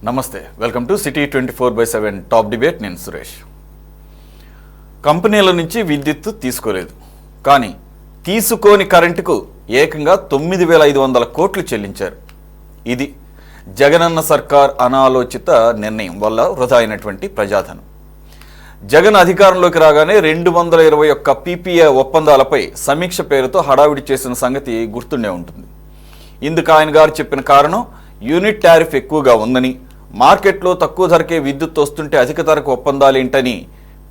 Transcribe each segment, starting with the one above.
నమస్తే welcome to city 24/7 top debate. నేను సురేష్. కంపెనీల నుంచి విద్యుత్తు తీసుకోలేదు, కానీ తీసుకోని కరెంటుకు ఏకంగా 9,500 కోట్లు చెల్లించారు. ఇది జగనన్న సర్కార్ అనాలోచిత నిర్ణయం వల్ల వృధా అయినటువంటి ప్రజాధనం. జగన్ అధికారంలోకి రాగానే 221 పీపీఏ ఒప్పందాలపై సమీక్ష పేరుతో హడావిడి చేసిన సంగతి గుర్తుండే ఉంటుంది. ఇందుకు ఆయన గారు చెప్పిన కారణం యూనిట్ టారిఫ్ ఎక్కువగా ఉందని, మార్కెట్లో తక్కువ ధరకే విద్యుత్ వస్తుంటే అధిక ధరకు ఒప్పందాలేంటని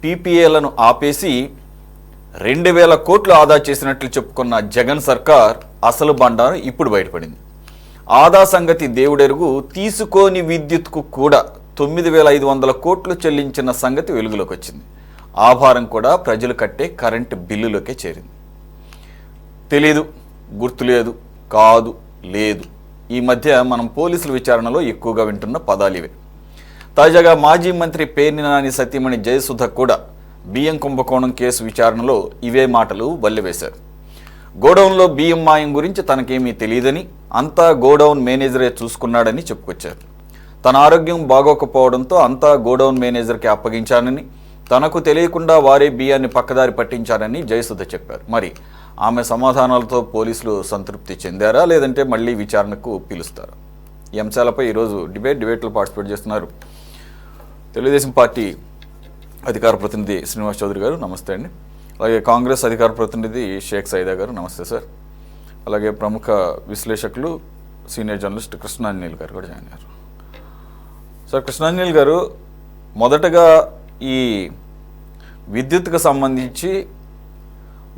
పీపీఏలను ఆపేసి 2,000 కోట్లు ఆదా చేసినట్లు చెప్పుకున్న జగన్ సర్కార్ అసలు బండారం ఇప్పుడు బయటపడింది. ఆదా సంగతి దేవుడెరుగు, తీసుకోని విద్యుత్కు కూడా 9,500 కోట్లు చెల్లించిన సంగతి వెలుగులోకి వచ్చింది. ఆ భారం కూడా ప్రజలు కట్టే కరెంటు బిల్లులోకే చేరింది. తెలీదు, గుర్తులేదు, కాదు, లేదు. ఈ మధ్య మనం పోలీసుల విచారణలో ఎక్కువగా వింటున్న పదాలు ఇవే. తాజాగా మాజీ మంత్రి పేర్ని నాని సతీమణి జయసుధ కూడా బియ్యం కుంభకోణం కేసు విచారణలో ఇవే మాటలు వల్లెవేశారు. గోడౌన్లో బియ్యం మాయం గురించి తనకేమీ తెలియదని, అంతా గోడౌన్ మేనేజరే చూసుకున్నాడని చెప్పుకొచ్చారు. తన ఆరోగ్యం బాగోకపోవడంతో అంతా గోడౌన్ మేనేజర్కి అప్పగించానని, తనకు తెలియకుండా వారే బియ్యాన్ని పక్కదారి పట్టించారని జయసుధ చెప్పారు. మరి ఆమె సమాధానాలతో పోలీసులు సంతృప్తి చెందారా, లేదంటే మళ్ళీ విచారణకు పిలుస్తారా? ఈ అంశాలపై ఈరోజు డిబేట్లో పార్టిసిపేట్ చేస్తున్నారు తెలుగుదేశం పార్టీ అధికార ప్రతినిధి శ్రీనివాస్ చౌదరి గారు, నమస్తే అండి. అలాగే కాంగ్రెస్ అధికార ప్రతినిధి షేక్ సైదా గారు, నమస్తే సార్. అలాగే ప్రముఖ విశ్లేషకులు సీనియర్ జర్నలిస్ట్ కృష్ణాంజనేయులు గారు కూడా జాయిన్ అయ్యారు. సార్, కృష్ణాంజనేయులు గారు, మొదటగా ఈ విద్యుత్కు సంబంధించి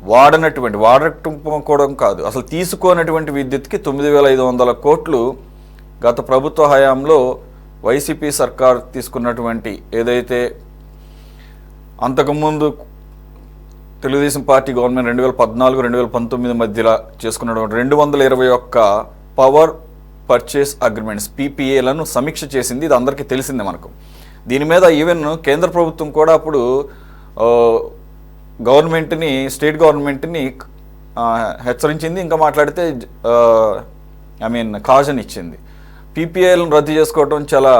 వాడకపోవడం కాదు, అసలు తీసుకోనటువంటి విద్యుత్కి 9,500 కోట్లు గత ప్రభుత్వ హయాంలో వైసీపీ సర్కార్ తీసుకున్నటువంటి, ఏదైతే అంతకుముందు తెలుగుదేశం పార్టీ గవర్నమెంట్ 2014-2019 మధ్యలో చేసుకున్నటువంటి 221 పవర్ పర్చేస్ అగ్రిమెంట్స్ పీపీఏలను సమీక్ష చేసింది. ఇది అందరికీ తెలిసిందే మనకు. దీని మీద ఈవెన్ కేంద్ర ప్రభుత్వం కూడా అప్పుడు స్టేట్ గవర్నమెంట్ని హెచ్చరించింది. ఇంకా మాట్లాడితే కాజన్ ఇచ్చింది. పీపీఐలను రద్దు చేసుకోవడం చాలా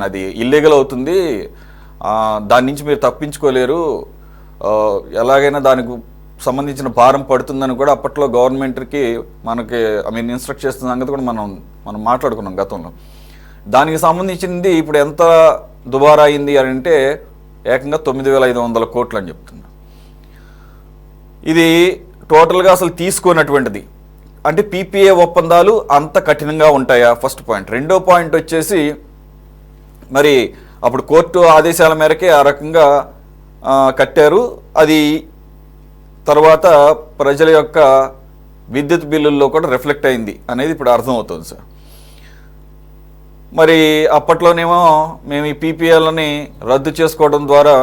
అది ఇల్లీగల్ అవుతుంది, దాని నుంచి మీరు తప్పించుకోలేరు, ఎలాగైనా దానికి సంబంధించిన భారం పడుతుందని కూడా అప్పట్లో గవర్నమెంట్కి మనకి ఇన్స్ట్రక్ట్ చేస్తున్న సంగతి కూడా మనం మాట్లాడుకున్నాం గతంలో. దానికి సంబంధించింది ఇప్పుడు ఎంత దుబారా అయింది అని అంటే ఏకంగా 9,500 కోట్లు అని చెప్తున్నా. ఇది టోటల్గా అసలు తీసుకోనటువంటిది. అంటే పీపీఏ ఒప్పందాలు అంత కఠినంగా ఉంటాయా? First point. రెండో పాయింట్ వచ్చేసి, మరి అప్పుడు కోర్టు ఆదేశాల మేరకే ఆ రకంగా కట్టారు. అది తర్వాత ప్రజల యొక్క విద్యుత్ బిల్లుల్లో కూడా రిఫ్లెక్ట్ అయింది అనేది ఇప్పుడు అర్థమవుతుంది సార్. మరి అప్పట్లోనేమో మేము ఈ పీపీఎల్ని రద్దు చేసుకోవడం ద్వారా,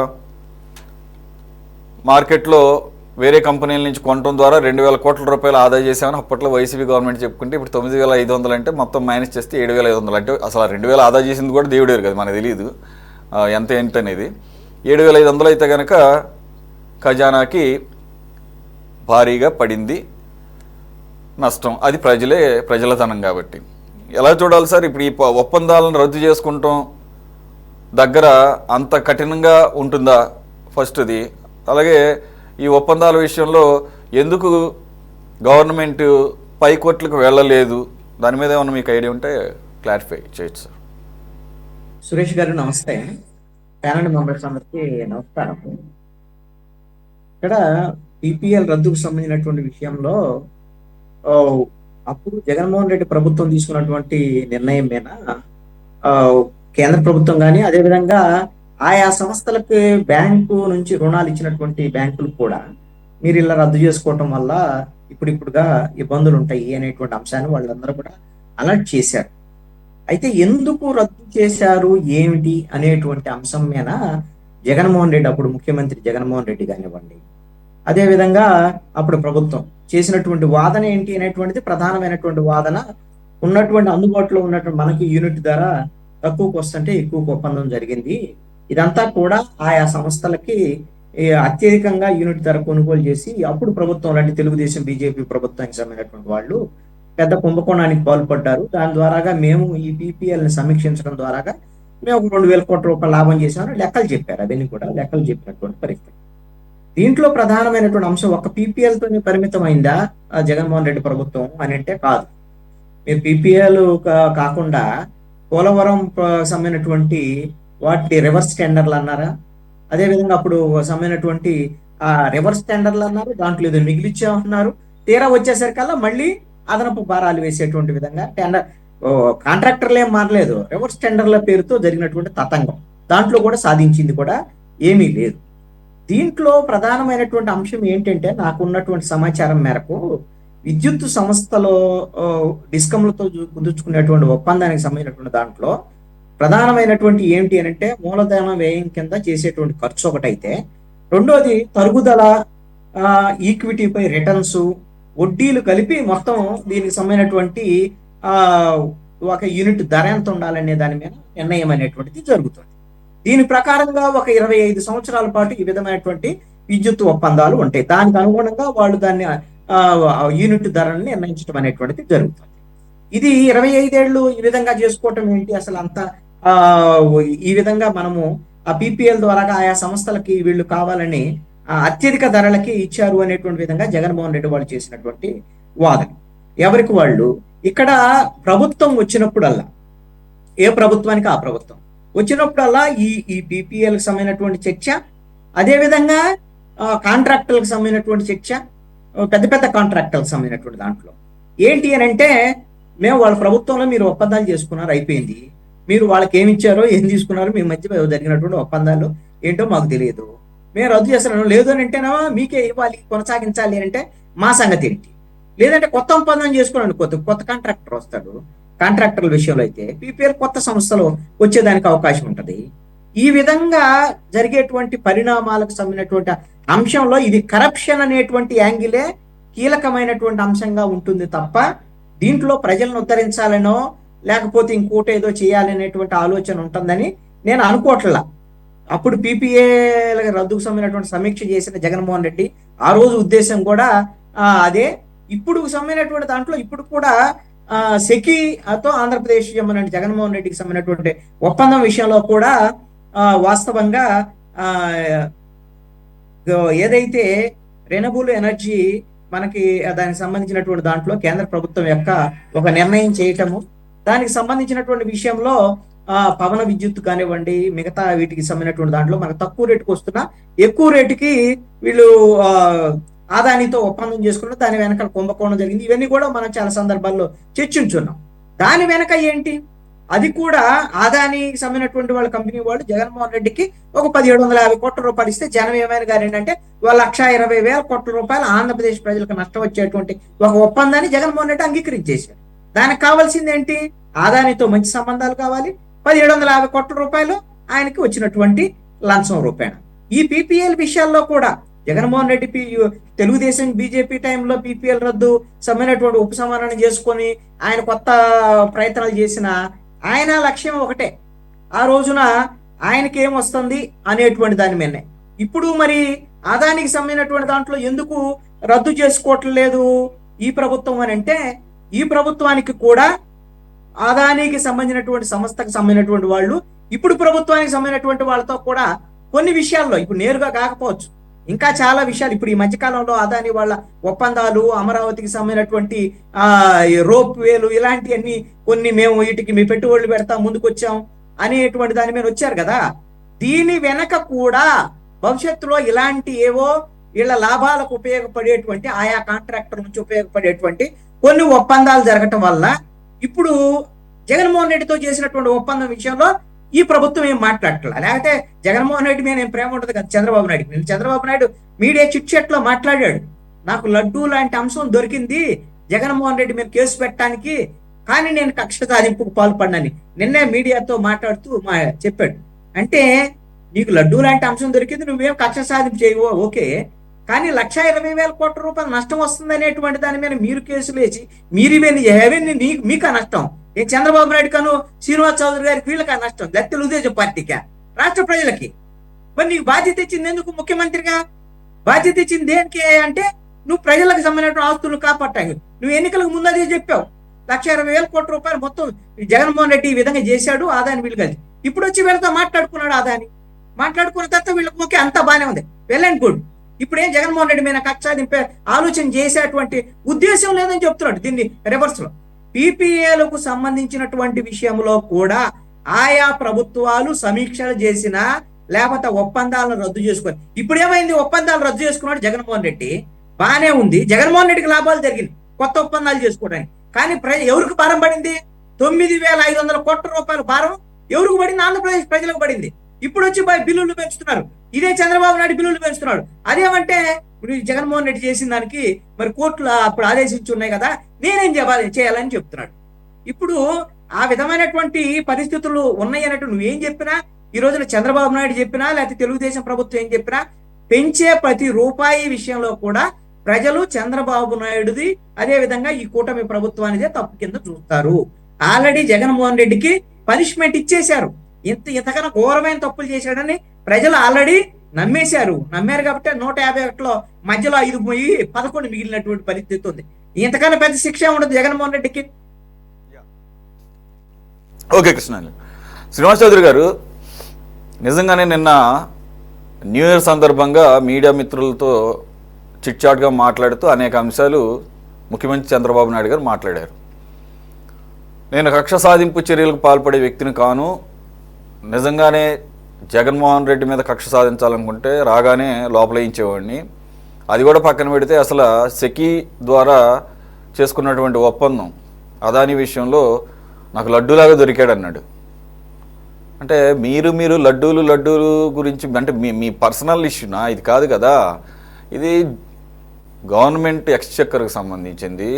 మార్కెట్లో వేరే కంపెనీల నుంచి కొనడం ద్వారా 2,000 కోట్ల రూపాయలు ఆదా చేసామని అప్పట్లో వైసీపీ గవర్నమెంట్ చెప్పుకుంటే, ఇప్పుడు 9,500 అంటే మొత్తం మైనస్ చేస్తే 7,500. అంటే అసలు 2,000 ఆదా చేసింది కూడా దేవుడేరు కదా, మనకు తెలియదు ఎంత ఏంటనేది. 7,500 అయితే కనుక ఖజానాకి భారీగా పడింది నష్టం. అది ప్రజల ధనం కాబట్టి. ఎలా చూడాలి సార్? ఇప్పుడు ఈ ఒప్పందాలను రద్దు చేసుకుంటాం దగ్గర అంత కఠినంగా ఉంటుందా ఫస్ట్ది? అలాగే ఈ ఒప్పందాల విషయంలో ఎందుకు గవర్నమెంట్ పై కోర్టులకు వెళ్ళలేదు? దాని మీద ఏమన్నా మీకు ఐడియా ఉంటే క్లారిఫై చేయొచ్చు సార్. సురేష్ గారు నమస్తే. ప్యానల్ మెంబర్స్ అందరికీ నమస్కారం. ఇక్కడ పీపీఎల్ రద్దుకు సంబంధించినటువంటి విషయంలో అప్పుడు జగన్మోహన్ రెడ్డి ప్రభుత్వం తీసుకున్నటువంటి నిర్ణయం మీద కేంద్ర ప్రభుత్వం కానీ, అదేవిధంగా ఆయా సంస్థలకు బ్యాంకు నుంచి రుణాలు ఇచ్చినటువంటి బ్యాంకులు కూడా మీరు ఇలా రద్దు చేసుకోవటం వల్ల ఇప్పుడిప్పుడుగా ఇబ్బందులు ఉంటాయి అనేటువంటి అంశాన్ని వాళ్ళందరూ కూడా అలర్ట్ చేశారు. అయితే ఎందుకు రద్దు చేశారు ఏమిటి అనేటువంటి అంశం మీద జగన్మోహన్ రెడ్డి, అప్పుడు ముఖ్యమంత్రి జగన్మోహన్ రెడ్డి కానివ్వండి, అదేవిధంగా అప్పుడు ప్రభుత్వం చేసినటువంటి వాదన ఏంటి అనేటువంటిది ప్రధానమైనటువంటి వాదన. ఉన్నటువంటి అందుబాటులో ఉన్నటువంటి మనకి యూనిట్ ధర తక్కువకు వస్తుంటే ఎక్కువ ఒప్పందం జరిగింది. ఇదంతా కూడా ఆయా సంస్థలకి అత్యధికంగా యూనిట్ ధర కొనుగోలు చేసి, అప్పుడు ప్రభుత్వం లాంటి తెలుగుదేశం బీజేపీ ప్రభుత్వానికి సంబంధించినటువంటి వాళ్ళు పెద్ద కుంభకోణానికి పాల్పడ్డారు. దాని ద్వారాగా మేము ఈ పీపీఎల్ని సమీక్షించడం ద్వారాగా మేము ఒక 2,000 కోట్ల రూపాయల లాభం చేసామని లెక్కలు చెప్పారు. అవన్నీ కూడా లెక్కలు చెప్పినటువంటి పరిస్థితి. దీంట్లో ప్రధానమైనటువంటి అంశం ఒక పీపీఎల్ తోనే పరిమితమైందా జగన్మోహన్ రెడ్డి ప్రభుత్వం అని అంటే కాదు. మీరు పీపీఎల్ కాకుండా పోలవరం సమైనటువంటి వాటి రివర్స్ టెండర్లు అన్నారా, అదేవిధంగా అప్పుడు సమైనటువంటి రివర్స్ టెండర్లు అన్నారు, దాంట్లో ఏదో మిగిలిచ్చామన్నారు. తీరా వచ్చేసరికల్లా మళ్ళీ అదనపు భారాలు వేసేటువంటి విధంగా టెండర్ కాంట్రాక్టర్లు ఏం మారలేదు, రివర్స్ టెండర్ల పేరుతో జరిగినటువంటి తతంగం, దాంట్లో కూడా సాధించింది కూడా ఏమీ లేదు. దీంట్లో ప్రధానమైనటువంటి అంశం ఏంటంటే నాకున్నటువంటి సమాచారం మేరకు విద్యుత్ సంస్థలో డిస్కంలతో కుదుర్చుకునేటువంటి ఒప్పందానికి సంబంధించినటువంటి దాంట్లో ప్రధానమైనటువంటి ఏంటి అని అంటే మూలధన వ్యయం కింద చేసేటువంటి ఖర్చు ఒకటైతే, రెండోది తరుగుదల, ఈక్విటీపై రిటర్న్స్, వడ్డీలు కలిపి మొత్తం దీనికి సంబంధించినటువంటి ఒక యూనిట్ ధర ఎంత ఉండాలనే దాని మీద నిర్ణయం అనేటువంటిది జరుగుతుంది. దీని ప్రకారంగా ఒక 25 సంవత్సరాల పాటు ఈ విధమైనటువంటి విద్యుత్ ఒప్పందాలు ఉంటాయి. దానికి అనుగుణంగా వాళ్ళు దాన్ని యూనిట్ ధరని నిర్ణయించడం అనేటువంటిది జరుగుతుంది. ఇది 25 ఏళ్ళు ఈ విధంగా చేసుకోవటం ఏంటి అసలు అంత ఈ విధంగా మనము ఆ పీపీఎల్ ద్వారా ఆయా సంస్థలకి వీళ్ళు కావాలని అత్యధిక ధరలకి ఇచ్చారు అనేటువంటి విధంగా జగన్మోహన్ రెడ్డి వాళ్ళు చేసినటువంటి వాదన. ఎవరికి వాళ్ళు ఇక్కడ ప్రభుత్వం వచ్చినప్పుడల్లా, ఏ ప్రభుత్వానికి ఆ ప్రభుత్వం వచ్చినప్పుడల్లా ఈ పీపీఎల్కి సంబంధించినటువంటి చర్చ, అదేవిధంగా కాంట్రాక్టర్లకు సంబంధించినటువంటి చర్చ, పెద్ద పెద్ద కాంట్రాక్టర్లకు సంబంధించినటువంటి దాంట్లో ఏంటి అని అంటే, మేము వాళ్ళ ప్రభుత్వంలో మీరు ఒప్పందాలు చేసుకున్నారు, అయిపోయింది, మీరు వాళ్ళకి ఏమి ఇచ్చారో ఏం తీసుకున్నారో మీ మధ్య జరిగినటువంటి ఒప్పందాలు ఏంటో మాకు తెలియదు, మేము రద్దు చేస్తున్నాం. లేదు అని అంటేనా మీకే ఇవ్వాలి, కొనసాగించాలి అని అంటే మా సంగతి ఏంటి? లేదంటే కొత్త ఒప్పందం చేసుకోండి, కొత్త కాంట్రాక్టర్ వస్తాడు. కాంట్రాక్టర్ల విషయంలో అయితే పీపీఎల్ కొత్త సంస్థలు వచ్చేదానికి అవకాశం ఉంటుంది. ఈ విధంగా జరిగేటువంటి పరిణామాలకు సంబంధించినటువంటి అంశంలో ఇది కరప్షన్ అనేటువంటి యాంగిలే కీలకమైనటువంటి అంశంగా ఉంటుంది తప్ప దీంట్లో ప్రజలను ఉద్ధరించాలనో లేకపోతే ఇంకోటి ఏదో చేయాలనేటువంటి ఆలోచన ఉంటుందని నేను అనుకోవట్లా. అప్పుడు పీపీఏల రద్దుకు సంబంధించినటువంటి సమీక్ష చేసిన జగన్మోహన్ రెడ్డి ఆ రోజు ఉద్దేశం కూడా అదే. ఇప్పుడు సంబంధించినటువంటి దాంట్లో ఇప్పుడు కూడా సెకీతో ఆంధ్రప్రదేశ్ జగన్మోహన్ రెడ్డికి సంబంధించినటువంటి ఒప్పందం విషయంలో కూడా వాస్తవంగా ఏదైతే రెన్యూబుల్ ఎనర్జీ మనకి దానికి సంబంధించినటువంటి దాంట్లో కేంద్ర ప్రభుత్వం యొక్క ఒక నిర్ణయం చేయటము, దానికి సంబంధించినటువంటి విషయంలో పవన విద్యుత్ కానివ్వండి, మిగతా వీటికి సంబంధించినటువంటి దాంట్లో మనకు తక్కువ రేటుకి వస్తున్నా ఎక్కువ రేటుకి వీళ్ళు ఆదానితో ఒప్పందం చేసుకున్నారు. దాని వెనక కుంభకోణం జరిగింది. ఇవన్నీ కూడా మనం చాలా సందర్భాల్లో చర్చించున్నాం. దాని వెనక ఏంటి, అది కూడా ఆదానికి సంబంధించినటువంటి వాళ్ళ కంపెనీ వాళ్ళు జగన్మోహన్ రెడ్డికి ఒక 1750 కోట్ల రూపాయలు ఇస్తే జనం ఏమైనా గారు ఏంటంటే 1,20,000 కోట్ల రూపాయలు ఆంధ్రప్రదేశ్ ప్రజలకు నష్టం వచ్చేటువంటి ఒక ఒప్పందాన్ని జగన్మోహన్ రెడ్డి అంగీకరించేశారు. దానికి కావాల్సింది ఏంటి, ఆదానితో మంచి సంబంధాలు కావాలి, 1750 కోట్ల రూపాయలు ఆయనకి వచ్చినటువంటి లంచం రూపాయన. ఈ పీపీఎల్ విషయాల్లో కూడా జగన్మోహన్ రెడ్డి తెలుగుదేశం బీజేపీ టైంలో పీపీఎల్ రద్దు సమైనటువంటి ఉపసంహరణ చేసుకొని ఆయన కొత్త ప్రయత్నాలు చేసిన ఆయన లక్ష్యం ఒకటే, ఆ రోజున ఆయనకి ఏమొస్తుంది అనేటువంటి దాని మీదనే. ఇప్పుడు మరి ఆదానికి సంబంధించినటువంటి దాంట్లో ఎందుకు రద్దు చేసుకోవట్లేదు ఈ ప్రభుత్వం అని అంటే, ఈ ప్రభుత్వానికి కూడా ఆదానికి సంబంధించినటువంటి సంస్థకు సంబంధించినటువంటి వాళ్ళు ఇప్పుడు ప్రభుత్వానికి సంబంధించినటువంటి వాళ్ళతో కూడా కొన్ని విషయాల్లో, ఇప్పుడు నేరుగా కాకపోవచ్చు, ఇంకా చాలా విషయాలు ఇప్పుడు ఈ మధ్యకాలంలో అదాని వాళ్ళ ఒప్పందాలు, అమరావతికి సంబంధించినటువంటి రోప్ వేలు, ఇలాంటివన్నీ కొన్ని మేము వీటికి మీ పెట్టుబడులు పెడతా ముందుకు వచ్చాం అనేటువంటి దాని మీద వచ్చారు కదా. దీని వెనక కూడా భవిష్యత్తులో ఇలాంటి ఏవో వీళ్ళ లాభాలకు ఉపయోగపడేటువంటి ఆయా కాంట్రాక్టర్ నుంచి ఉపయోగపడేటువంటి కొన్ని ఒప్పందాలు జరగటం వల్ల ఇప్పుడు జగన్మోహన్ రెడ్డితో చేసినటువంటి ఒప్పందం విషయంలో ఈ ప్రభుత్వం ఏం మాట్లాడట్లా. లేకపోతే జగన్మోహన్ రెడ్డి మీద నేను ప్రేమ ఉంటుంది కదా చంద్రబాబు నాయుడు. నేను Chandrababu Naidu media chit chat లో మాట్లాడాడు, నాకు లడ్డూ లాంటి అంశం దొరికింది జగన్మోహన్ రెడ్డి మీద కేసు పెట్టడానికి, కానీ నేను కక్ష సాధింపుకు పాల్పడినని నిన్నే మీడియాతో మాట్లాడుతూ చెప్పాడు. అంటే నీకు లడ్డూ లాంటి అంశం దొరికింది, నువ్వేం కక్ష సాధింపు చేయవో ఓకే, కానీ 1,20,000 కోట్ల రూపాయలు నష్టం వస్తుంది అనేటువంటి దాని మీద మీరు కేసులు వేసి మీరు ఇవన్నీ మీకు ఆ నష్టం ఏ చంద్రబాబు నాయుడు కను శ్రీనివాస్ చౌదరి గారికి వీళ్ళకి ఆ నష్టం, లేకపోతే తెలుగుదేశం పార్టీకా, రాష్ట్ర ప్రజలకి. మరి నీకు బాధ్యత ఇచ్చింది ఎందుకు ముఖ్యమంత్రిగా? బాధ్యత ఇచ్చింది దేనికి అంటే నువ్వు ప్రజలకు సంబంధించిన ఆస్తులు కాపాడటానికి నువ్వు ఎన్నికలకు ముందు అదే చెప్పావు. 1,20,000 కోట్ల రూపాయలు మొత్తం జగన్మోహన్ రెడ్డి ఈ విధంగా చేశాడు ఆదాని వీళ్ళు కలిసి. ఇప్పుడు వచ్చి వీళ్ళతో మాట్లాడుకున్నాడు ఆదాని. మాట్లాడుకున్న తర్వాత వీళ్ళకి ఓకే అంతా బాగానే ఉంది, వెల్ అండ్ గుడ్. ఇప్పుడేం జగన్మోహన్ రెడ్డి మీద కక్ష దింపే ఆలోచన చేసేటువంటి ఉద్దేశం లేదని చెప్తున్నాడు. దీన్ని రివర్స్ లో పీపీఏలకు సంబంధించినటువంటి విషయంలో కూడా ఆయా ప్రభుత్వాలు సమీక్షలు చేసినా లేకపోతే ఒప్పందాలను రద్దు చేసుకొని, ఇప్పుడు ఏమైంది, ఒప్పందాలు రద్దు చేసుకున్నాడు జగన్మోహన్ రెడ్డి, బాగానే ఉంది, జగన్మోహన్ రెడ్డికి లాభాలు జరిగింది కొత్త ఒప్పందాలు చేసుకోవడానికి. కానీ ఎవరికి భారం పడింది? 9,500 కోట్ల రూపాయల భారం ఎవరికి పడింది? ఆంధ్రప్రదేశ్ ప్రజలకు పడింది. ఇప్పుడు వచ్చి బిల్లులు పెంచుతున్నారు. ఇదే చంద్రబాబు నాయుడు బిల్లులు పెంచుతున్నాడు. అదేమంటే జగన్మోహన్ రెడ్డి చేసిన దానికి మరి కోర్టులు అప్పుడు ఆదేశించి ఉన్నాయి కదా, నేనేం చేయాలని చెప్తున్నాడు. ఇప్పుడు ఆ విధమైనటువంటి పరిస్థితులు ఉన్నాయి అన్నట్టు నువ్వేం చెప్పినా, ఈ రోజున చంద్రబాబు నాయుడు చెప్పినా లేకపోతే తెలుగుదేశం ప్రభుత్వం ఏం చెప్పినా, పెంచే ప్రతి రూపాయి విషయంలో కూడా ప్రజలు చంద్రబాబు నాయుడుది అదే విధంగా ఈ కూటమి ప్రభుత్వానిదే తప్పు కింద చూస్తారు. ఆల్రెడీ జగన్మోహన్ రెడ్డికి పనిష్మెంట్ ఇచ్చేశారు. ఇంతకన్నా ఘోరమైన తప్పులు చేశాడని ప్రజలు ఆల్రెడీ నమ్మేశారు కాబట్టి 151లో మధ్యలో 5 పోయి 11 మిగిలినటువంటి పరిస్థితి ఉంది. ఇంతకన్నా పెద్ద శిక్ష ఉండదు జగన్మోహన్ రెడ్డికి. ఓకే కృష్ణ శ్రీనివాస్ చౌదరి గారు, నిజంగానే నిన్న న్యూ ఇయర్ సందర్భంగా మీడియా మిత్రులతో చిట్ చాట్గా మాట్లాడుతూ అనేక అంశాలు ముఖ్యమంత్రి చంద్రబాబు నాయుడు గారు మాట్లాడారు. నేను కక్ష సాధింపు చర్యలకు పాల్పడే వ్యక్తిని కాను, నిజంగానే జగన్మోహన్ రెడ్డి మీద కక్ష సాధించాలనుకుంటే రాగానే లోపలేయించేవాడిని, అది కూడా పక్కన పెడితే అసలు సెకీ ద్వారా చేసుకున్నటువంటి ఒప్పందం అదాని విషయంలో నాకు లడ్డూలాగా దొరికాడు అన్నాడు. అంటే మీరు లడ్డూలు గురించి అంటే మీ పర్సనల్ ఇష్యూనా? ఇది కాదు కదా, ఇది గవర్నమెంట్ ఎక్స్చెక్కర్కి సంబంధించింది,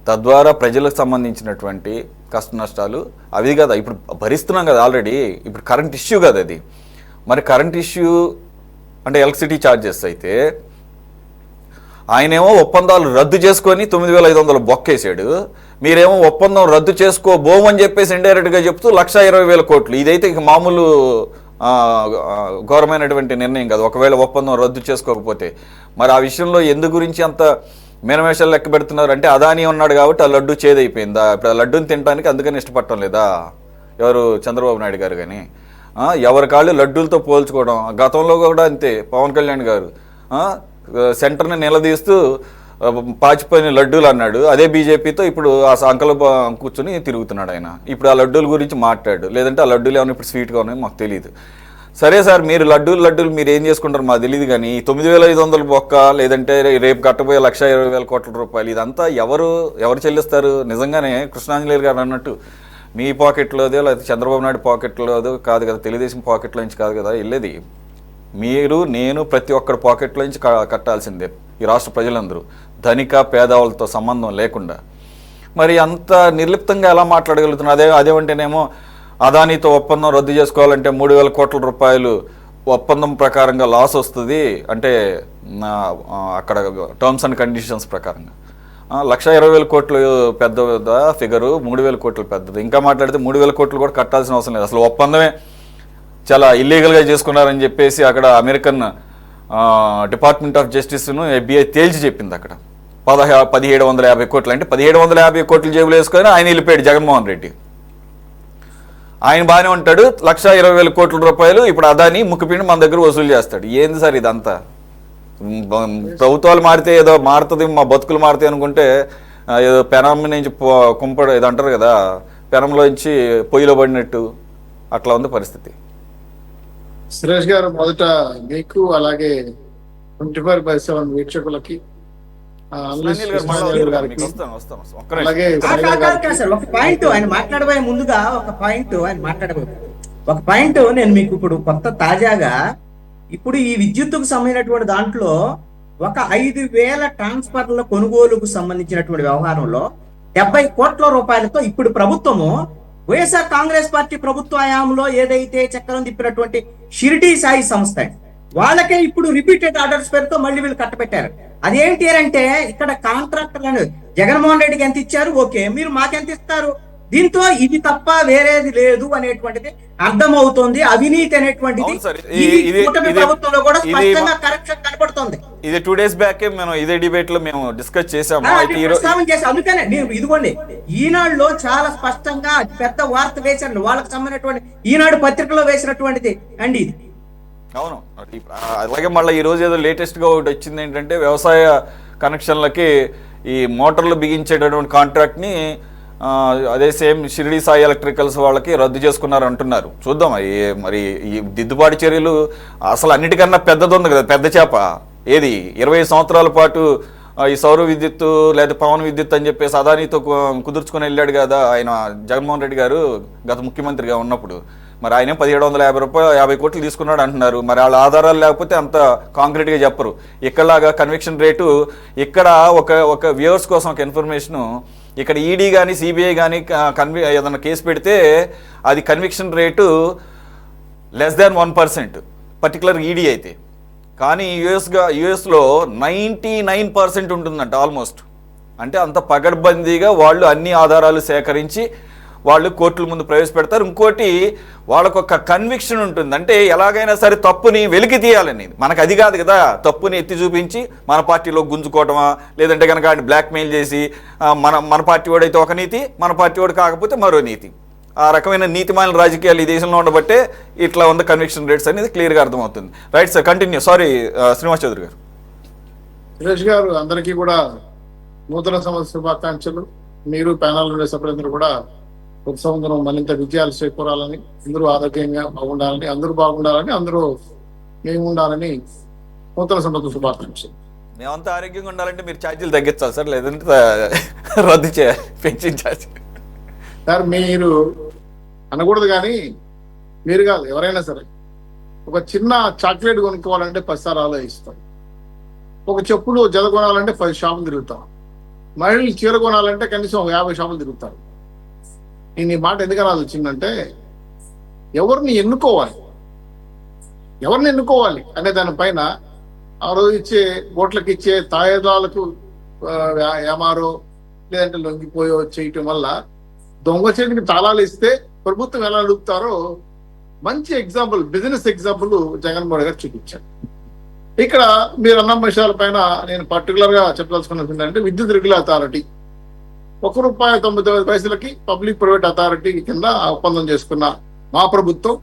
తద్వారా ప్రజలకు సంబంధించినటువంటి కష్ట నష్టాలు అవి కదా ఇప్పుడు భరిస్తున్నాం కదా ఆల్రెడీ. ఇప్పుడు కరెంట్ ఇష్యూ కదా అది. మరి కరెంట్ ఇష్యూ అంటే ఎలక్ట్రిసిటీ ఛార్జెస్ అయితే ఆయనేమో ఒప్పందాలు రద్దు చేసుకొని 9,500 బొక్కేసాడు, మీరేమో ఒప్పందం రద్దు చేసుకోబోమని చెప్పేసి ఇండైరెక్ట్గా చెప్తూ 1,20,000 కోట్లు. ఇదైతే ఇక మామూలు ఘోరమైనటువంటి నిర్ణయం కాదు ఒకవేళ ఒప్పందం రద్దు చేసుకోకపోతే. మరి ఆ విషయంలో ఎందు గురించి అంత మేనమేషాలు లెక్క పెడుతున్నారు అంటే అదాని ఉన్నాడు కాబట్టి ఆ లడ్డు చేదైపోయిందా? ఇప్పుడు ఆ లడ్డూని తినడానికి అందుకని ఇష్టపడటం లేదా ఎవరు చంద్రబాబు నాయుడు గారు? కానీ ఎవరి కాళ్ళు లడ్డూలతో పోల్చుకోవడం. గతంలో కూడా అంతే, పవన్ కళ్యాణ్ గారు సెంటర్ని నిలదీస్తూ పాచిపోయిన లడ్డూలు అన్నాడు. అదే బీజేపీతో ఇప్పుడు ఆ సంకలో కూర్చొని తిరుగుతున్నాడు ఆయన. ఇప్పుడు ఆ లడ్డూల గురించి మాట్లాడు, లేదంటే ఆ లడ్డూలు ఏమైనా ఇప్పుడు స్వీట్గా ఉన్నాయో మాకు తెలియదు. సరే సార్, మీరు లడ్డూలు మీరు ఏం చేసుకుంటారు మాకు తెలియదు, కానీ 9,500 బొక్క లేదంటే రేపు కట్టబోయే 1,20,000 కోట్ల రూపాయలు ఇదంతా ఎవరు చెల్లిస్తారు? నిజంగానే కృష్ణాంజలి గారు అన్నట్టు మీ పాకెట్లోదో లేకపోతే చంద్రబాబు నాయుడు పాకెట్లోదో కాదు కదా, తెలుగుదేశం పాకెట్లో నుంచి కాదు కదా వెళ్ళేది. మీరు నేను ప్రతి ఒక్కరి పాకెట్లో నుంచి కట్టాల్సిందే ఈ రాష్ట్ర ప్రజలందరూ, ధనిక పేదవాళ్ళతో సంబంధం లేకుండా. మరి అంత నిర్లిప్తంగా ఎలా మాట్లాడగలుగుతున్నారు? అదేమంటేనేమో అదానితో ఒప్పందం రద్దు చేసుకోవాలంటే 3,000 కోట్ల రూపాయలు ఒప్పందం ప్రకారంగా లాస్ వస్తుంది అంటే అక్కడ టర్మ్స్ అండ్ కండిషన్స్ ప్రకారంగా 1,20,000 కోట్లు పెద్ద ఫిగరు, 3,000 కోట్లు పెద్దది. ఇంకా మాట్లాడితే 3,000 కోట్లు కూడా కట్టాల్సిన అవసరం లేదు, అసలు ఒప్పందమే చాలా ఇల్లీగల్గా చేసుకున్నారని చెప్పేసి అక్కడ అమెరికన్ డిపార్ట్మెంట్ ఆఫ్ జస్టిస్ను FBI తేల్చి చెప్పింది. అక్కడ 1,750 కోట్లు అంటే 1,750 కోట్లు జేబులు వేసుకొని ఆయన వెళ్ళిపోయాడు జగన్మోహన్ రెడ్డి. ఆయన బాగానే ఉంటాడు, 1,20,000 కోట్ల రూపాయలు ఇప్పుడు అదాని ముక్కుపిండి మన దగ్గర వసూలు చేస్తాడు. ఏంది సార్ ఇదంతా? ప్రభుత్వాలు మారితే ఏదో మారుతుంది, మా బతుకులు మారుతాయి అనుకుంటే ఏదో పెనం నుంచి కుంపడు ఇది అంటారు కదా, పెనంలో నుంచి పొయ్యిలో పడినట్టు అట్లా ఉంది పరిస్థితి. సురేష్ గారు, మొదట మీకు అలాగే 24/7 వీక్షకులకి ఒక పాయింట్ నేను మీకు ఇప్పుడు తాజాగా ఇప్పుడు ఈ విద్యుత్తుకు సంబంధించినటువంటి దాంట్లో ఒక 5,000 ట్రాన్స్ఫర్ల కొనుగోలుకు సంబంధించినటువంటి వ్యవహారంలో 70 కోట్ల రూపాయలతో ఇప్పుడు ప్రభుత్వము వైఎస్ఆర్ కాంగ్రెస్ పార్టీ ప్రభుత్వ హయాంలో ఏదైతే చక్రం తిప్పినటువంటి షిరిడి సాయి సంస్థ వాళ్ళకే ఇప్పుడు రిపీటెడ్ ఆర్డర్స్ పేరుతో మళ్ళీ వీళ్ళు కట్టబెట్టారు. అదేంటి అంటే ఇక్కడ కాంట్రాక్టర్లను జగన్మోహన్ రెడ్డికి ఎంత ఇచ్చారు, ఓకే, మీరు మాకెంత ఇస్తారు, దీంతో ఇది తప్ప వేరేది లేదు అనేటువంటిది అర్థమవుతోంది. అవినీతి అనేటువంటిది అవును సార్. ఈ ఇది కూటమి ప్రభుత్వంలో కూడా స్పష్టంగా కరప్షన్ కనబడుతోంది. ఇది 2 days బ్యాక్ మేము ఇదే డిబేట్ లో మేము డిస్కస్ చేసాము. అయితే ప్రస్తావన చేసి అందుకనే నేను ఇదిగోండి ఈనాడులో చాలా స్పష్టంగా పెద్ద వార్త వేశాను. వాళ్ళకి సంబంధించినటువంటి ఈనాడు పత్రికలో వేసినటువంటిది అండి ఇది. అవును. అలాగే మళ్ళీ ఈ రోజు ఏదో లేటెస్ట్ గా ఒకటి వచ్చింది ఏంటంటే వ్యవసాయ కనెక్షన్లకి ఈ మోటార్లు బిగించేటటువంటి కాంట్రాక్ట్ ని అదే సేమ్ షిరిడి సాయి ఎలక్ట్రికల్స్ వాళ్ళకి రద్దు చేసుకున్నారు అంటున్నారు. చూద్దాం మరి ఈ దిద్దుబాటు చర్యలు అసలు అన్నిటికన్నా పెద్దది ఉంది కదా, పెద్ద చేప ఏది 20 సంవత్సరాల పాటు ఈ సౌర విద్యుత్తు లేదా పవన్ విద్యుత్ అని చెప్పేసి అదానితో కుదుర్చుకొని వెళ్ళాడు కదా ఆయన జగన్మోహన్ రెడ్డి గారు గత ముఖ్యమంత్రిగా ఉన్నప్పుడు. మరి ఆయన 1750 కోట్లు తీసుకున్నాడు అంటున్నారు. మరి వాళ్ళ ఆధారాలు లేకపోతే అంత కాంక్రీట్గా చెప్పరు. ఇక్కడలాగా కన్విక్షన్ రేటు ఇక్కడ ఒక వ్యూవర్స్ కోసం ఒక ఇన్ఫర్మేషను, ఇక్కడ ఈడీ కానీ సిబిఐ కానీ ఏదైనా కేసు పెడితే అది కన్విక్షన్ రేటు <1% పర్టికులర్ ఈడీ అయితే. కానీ యుఎస్లో 99% ఉంటుందంట ఆల్మోస్ట్. అంటే అంత పగడ్బందీగా వాళ్ళు అన్ని ఆధారాలు సేకరించి వాళ్ళు కోర్టుల ముందు ప్రవేశపెడతారు. ఇంకోటి వాళ్ళకొక కన్విక్షన్ ఉంటుంది, అంటే ఎలాగైనా సరే తప్పుని వెలికి తీయాలని. మనకు అది కాదు కదా, తప్పుని ఎత్తి చూపించి మన పార్టీలో గుంజుకోవటమా, లేదంటే కనుక ఆయన బ్లాక్మెయిల్ చేసి మన పార్టీ వాడైతే ఒక నీతి, మన పార్టీ వాడు కాకపోతే మరో నీతి. ఆ రకమైన నీతిమాలిన రాజకీయాలు ఈ దేశంలో ఉండబట్టే ఇట్లా ఉంది కన్విక్షన్ రేట్స్ అనేది క్లియర్గా అర్థమవుతుంది. Right sir, continue. Sorry Srinivas Chowdary garu. Suresh గారు, అందరికీ కూడా నూతన సంవత్సర శుభాకాంక్షలు. మీరు ప్యానల్ ఉండే సభ్యులందరూ కూడా కొత్త సంవత్సరం మరింత విజయాలు చేకూరాలని, అందరూ ఆరోగ్యంగా బాగుండాలని, అందరూ బాగుండాలని, అందరూ మేము ఉండాలని నూతన సంవత్సర శుభాకాంక్షలు. మేమంతా ఆరోగ్యంగా ఉండాలంటే మీరు ఛార్జీలు తగ్గించాలి సార్, లేదంటే రద్దు చేయాలి పెన్షన్ ఛార్జ్. సార్ మీరు అనకూడదు, కానీ మీరు కాదు ఎవరైనా సరే ఒక చిన్న చాక్లెట్ కొనుక్కోవాలంటే 10 సార్లు ఆలోచిస్తాం. ఒక చెప్పులు జత కొనాలంటే 10 షాపులు తిరుగుతాం. మహిళలు చీర కొనాలంటే కనీసం 50 షాపులు తిరుగుతారు. నేను ఈ మాట ఎందుకని వచ్చిందంటే, ఎవరిని ఎన్నుకోవాలి అనే దానిపైన ఆ రోజు ఇచ్చే ఓట్లకు ఇచ్చే తాయిదాలకు ఏమారో లేదంటే లొంగిపోయో చేయటం వల్ల దొంగ చేతికి తాళాలు ఇస్తే ప్రభుత్వం ఎలా అడుగుతారో మంచి ఎగ్జాంపుల్, బిజినెస్ ఎగ్జాంపుల్ జగన్మోహన్ గారు చూపించారు. ఇక్కడ మీరు అన్న విషయాల పైన నేను పర్టికులర్ గా చెప్పదలుచుకున్నది ఏంటంటే, విద్యుత్ regulatory authority ₹1.99 public private authority కింద ఒప్పందం చేసుకున్న మా ప్రభుత్వం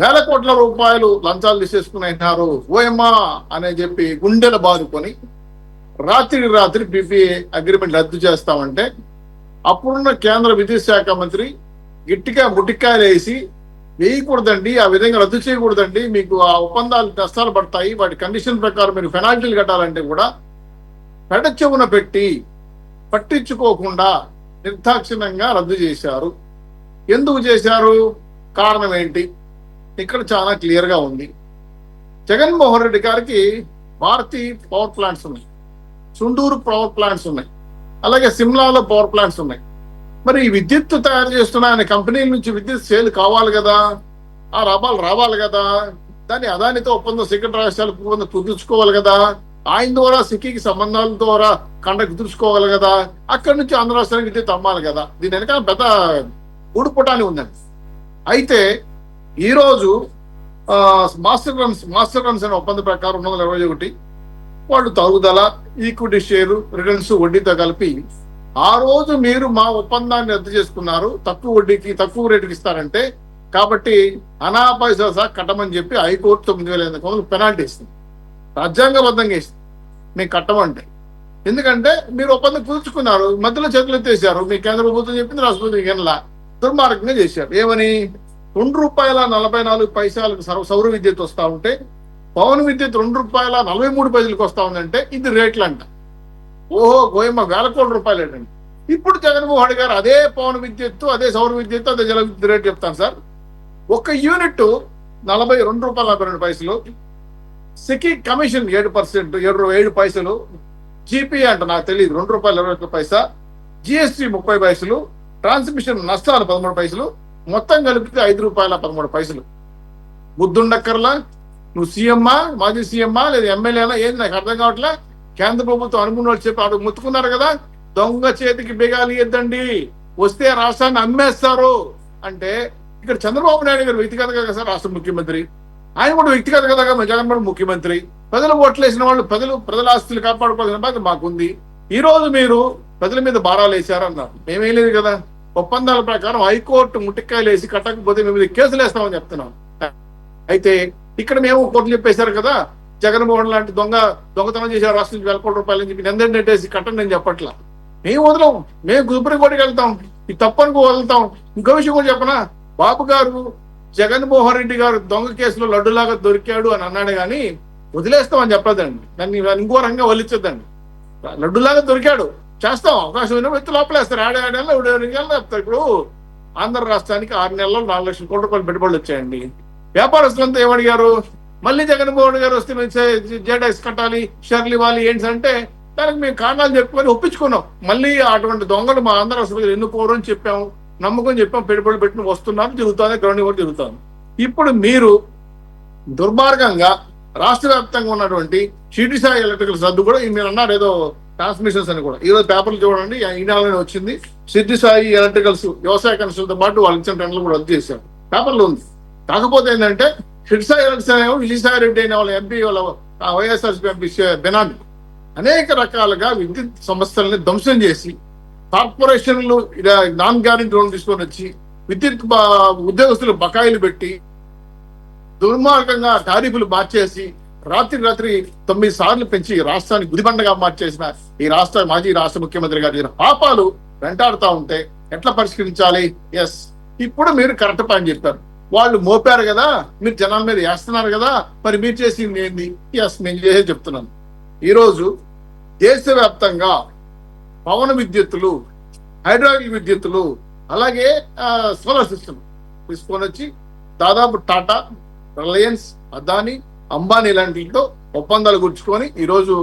వేల కోట్ల రూపాయలు లంచాలు తీసేసుకున్నారు ఓఎమ్మా అని చెప్పి గుండెల బాదుకొని రాత్రి పిపిఏ అగ్రిమెంట్ రద్దు చేస్తామంటే, అప్పుడున్న కేంద్ర విద్యుత్ శాఖ మంత్రి గట్టిగా ముట్టికాయలు వేసి వేయకూడదండి, ఆ విధంగా రద్దు చేయకూడదండి, మీకు ఆ ఒప్పందాలు నష్టాలు పడతాయి, వాటి కండిషన్ ప్రకారం మీరు పెనాల్టీలు కట్టాలంటే కూడా పెడ చెవున పెట్టి పట్టించుకోకుండా నిర్దాక్షిణ్యంగా రద్దు చేశారు. ఎందుకు చేశారు, కారణం ఏంటి? ఇక్కడ చాలా క్లియర్ గా ఉంది. జగన్మోహన్ రెడ్డి గారికి భారతీ పవర్ ప్లాంట్స్ ఉన్నాయి, చుండూరు పవర్ ప్లాంట్స్ ఉన్నాయి, అలాగే సిమ్లాలో పవర్ ప్లాంట్స్ ఉన్నాయి. మరి ఈ విద్యుత్ తయారు చేస్తున్న ఆయన కంపెనీల నుంచి విద్యుత్ సేల్ కావాలి కదా, ఆ లాభాలు రావాలి కదా, దాన్ని అదానితో ఒప్పందం సెక్రటరీ రాష్ట్రాలకు ఒప్పందం కుదుర్చుకోవాలి కదా, ఆయన ద్వారా సిక్కికి సంబంధాల ద్వారా కండక్ట్ కుదుర్చుకోవాలి కదా, అక్కడి నుంచి ఆంధ్ర రాష్ట్రానికి విద్యుత్ అమ్మాలి కదా. దీని వెనకాల పెద్ద ఊడిపోటాని ఉందండి. అయితే ఈరోజు మాస్టర్ రన్స్ అనే ఒప్పందం ప్రకారం 221 వాళ్ళు తరుగుదల, ఈక్విటీ షేరు, రిటర్న్స్ వడ్డీతో కలిపి ఆ రోజు మీరు మా ఒప్పందాన్ని రద్దు చేసుకున్నారు, తక్కువ వడ్డీకి తక్కువ రేటుకి ఇస్తారంటే కాబట్టి అనాపైసా సహా కట్టమని చెప్పి హైకోర్టు 9,500 పెనాల్టీ ఇస్తుంది, రాజ్యాంగబద్ధంగా ఇస్తుంది మీకు కట్టమంటే. ఎందుకంటే మీరు ఒప్పందం కుదుర్చుకున్నారు, మధ్యలో చేతులు ఎత్తేసారు. మీ కేంద్ర ప్రభుత్వం చెప్పింది, రాష్ట్ర ప్రభుత్వం వినలా, దుర్మార్గంగా చేశారు. ఏమని ₹2.44 సౌర విద్యుత్ వస్తా ఉంటే పవన్ విద్యుత్ ₹2.43 వస్తా ఉందంటే ఇది రేట్లు అంట. ఓహో గోయమ్మ, వేల కోట్ల రూపాయలు ఏంటండి. ఇప్పుడు జగన్మోహన్ గారు అదే పవన్ విద్యుత్, అదే సౌర విద్యుత్, అదే జల విద్యుత్ రేటు చెప్తాను సార్. ఒక యూనిట్ ₹42.42, సెకి కమిషన్ 7%, 7 జీపీ అంట నాకు తెలియదు ₹2.21, జిఎస్టీ 30 పైసలు, ట్రాన్స్మిషన్ నష్టాలు 13 మొత్తం కలిపితే ₹5.13. బుద్ధుండక్కర్లా, నువ్వు సీఎమ్మా, మాజీ సీఎమ్మా, లేదా ఎమ్మెల్యేనా, ఏది నాకు అర్థం కావట్లే. కేంద్ర ప్రభుత్వం అనుకున్న వాళ్ళు చెప్పి అడుగు ముత్తుకున్నారు కదా, దొంగ చేతికి బిగాలు ఇద్దండి, వస్తే రాష్ట్రాన్ని అమ్మేస్తారు అంటే ఇక్కడ చంద్రబాబు నాయుడు గారు వ్యక్తిగతంగా కదా సార్ రాష్ట్ర ముఖ్యమంత్రి, ఆయన కూడా వ్యక్తిగతంగా జగన్మోహన్ ముఖ్యమంత్రి. ప్రజలు ఓట్లేసిన వాళ్ళు ప్రజల ఆస్తులు కాపాడుకోవాల్సిన బాధ్యత మాకుంది. ఈ రోజు మీరు ప్రజల మీద భారాలు వేశారన్నారు, మేమేం లేదు కదా. ఒప్పందాల ప్రకారం హైకోర్టు ముట్టికాయలు వేసి కట్టకపోతే మేము మీద కేసులు వేస్తామని చెప్తున్నాం. అయితే ఇక్కడ మేము కోర్టులు చెప్పేశారు కదా, జగన్మోహన్ లాంటి దొంగతనం చేశారు రాష్ట్రం నుంచి 1,000 కోట్ల రూపాయలు అని చెప్పి నెందరి నెట్టేసి కట్టండి నేను చెప్పట్లా. మేము వదలం, మేము సుప్రీంకోర్టుకి వెళ్తాం, ఈ తప్పనుకో వదులుతాం. ఇంకో విషయం కూడా చెప్పనా, బాబు గారు జగన్మోహన్ రెడ్డి గారు దొంగ కేసులో లడ్డులాగా దొరికాడు అని అన్నాడు కానీ వదిలేస్తామని చెప్పదండి, నన్ను ఇంకో రంగంగా వదిలించద్దండి. లడ్డులాగా దొరికాడు, చేస్తాం, అవకాశం ఉన్న వ్యక్తి లోపలేస్తారు. చెప్తారు. ఇప్పుడు ఆంధ్ర రాష్ట్రానికి 6 నెలల్లో 4 లక్షల కోట్ల రూపాయలు పెట్టుబడులు వచ్చాయండి. వ్యాపారస్తులంతా ఏమడిగారు, మళ్ళీ జగన్మోహన్ గారు వస్తే మేము జేడాక్స్ కట్టాలి, షర్లు ఇవ్వాలి ఏంటి అంటే దానికి మేము కారణాలు చెప్పుకొని ఒప్పించుకున్నాం. మళ్ళీ అటువంటి దొంగలు మా ఆంధ్ర రాష్ట్రంలో ఎన్నుకోరు అని చెప్పాము, నమ్మకం చెప్పాం, పెట్టుబడులు పెట్టిన వస్తున్నారు, జరుగుతుంది, గ్రౌండ్ కూడా జరుగుతుంది. ఇప్పుడు మీరు దుర్మార్గంగా రాష్ట్ర వ్యాప్తంగా ఉన్నటువంటి షిరిడి సాయి ఎలక్ట్రికల్ సర్దు కూడా మీరు అన్నారు ఏదో ట్రాన్స్మిషన్స్ అని కూడా. ఈ రోజు పేపర్లు చూడండి, ఈనాడులోనే వచ్చింది. షిరిడి సాయి ఎలక్ట్రికల్స్ వ్యవసాయ కనెక్షన్తో పాటు వాళ్ళు ఇచ్చిన టెండర్లు కూడా రద్దు చేశారు, పేపర్లో ఉంది. కాకపోతే ఏంటంటే షిరిడి సాయి ఎలక్ట్రికల్స్ ఏమో విజయసాయి రెడ్డి అయిన వాళ్ళ ఎంపీ, వాళ్ళ వైఎస్ఆర్సీపీ ఎంపీ బెనామీ అనేక రకాలుగా విద్యుత్ సంస్థలని ధ్వంసం చేసి కార్పొరేషన్లు నాన్ గ్యారెంటీ లోన్ తీసుకొని వచ్చి విద్యుత్ ఉద్యోగస్తులు బకాయిలు పెట్టి దుర్మార్గంగా టారిఫ్లు మార్చేసి రాత్రి 9 సార్లు పెంచి రాష్ట్రాన్ని గుదిబండగా మార్చేసిన ఈ మాజీ రాష్ట్ర ముఖ్యమంత్రి గారు చేసిన పాపాలు వెంటాడుతా ఉంటే ఎట్లా పరిష్కరించాలి? ఎస్, ఇప్పుడు మీరు కరెక్ట్ పాయింట్ చెప్పారు. వాళ్ళు మోపారు కదా, మీరు జనాల మీద వేస్తున్నారు కదా, మరి మీరు చేసింది ఏంది? ఎస్, నేను చేసే చెప్తున్నాను. ఈరోజు దేశవ్యాప్తంగా పవన విద్యుత్తులు, హైడ్రాలిక్ విద్యుత్తులు, అలాగే సోలార్ సిస్టమ్ తీసుకొని వచ్చి దాదాపు టాటా, రిలయన్స్, అదానీ, అంబానీ లాంటితో ఒప్పందాలు గుర్చుకొని ఈరోజు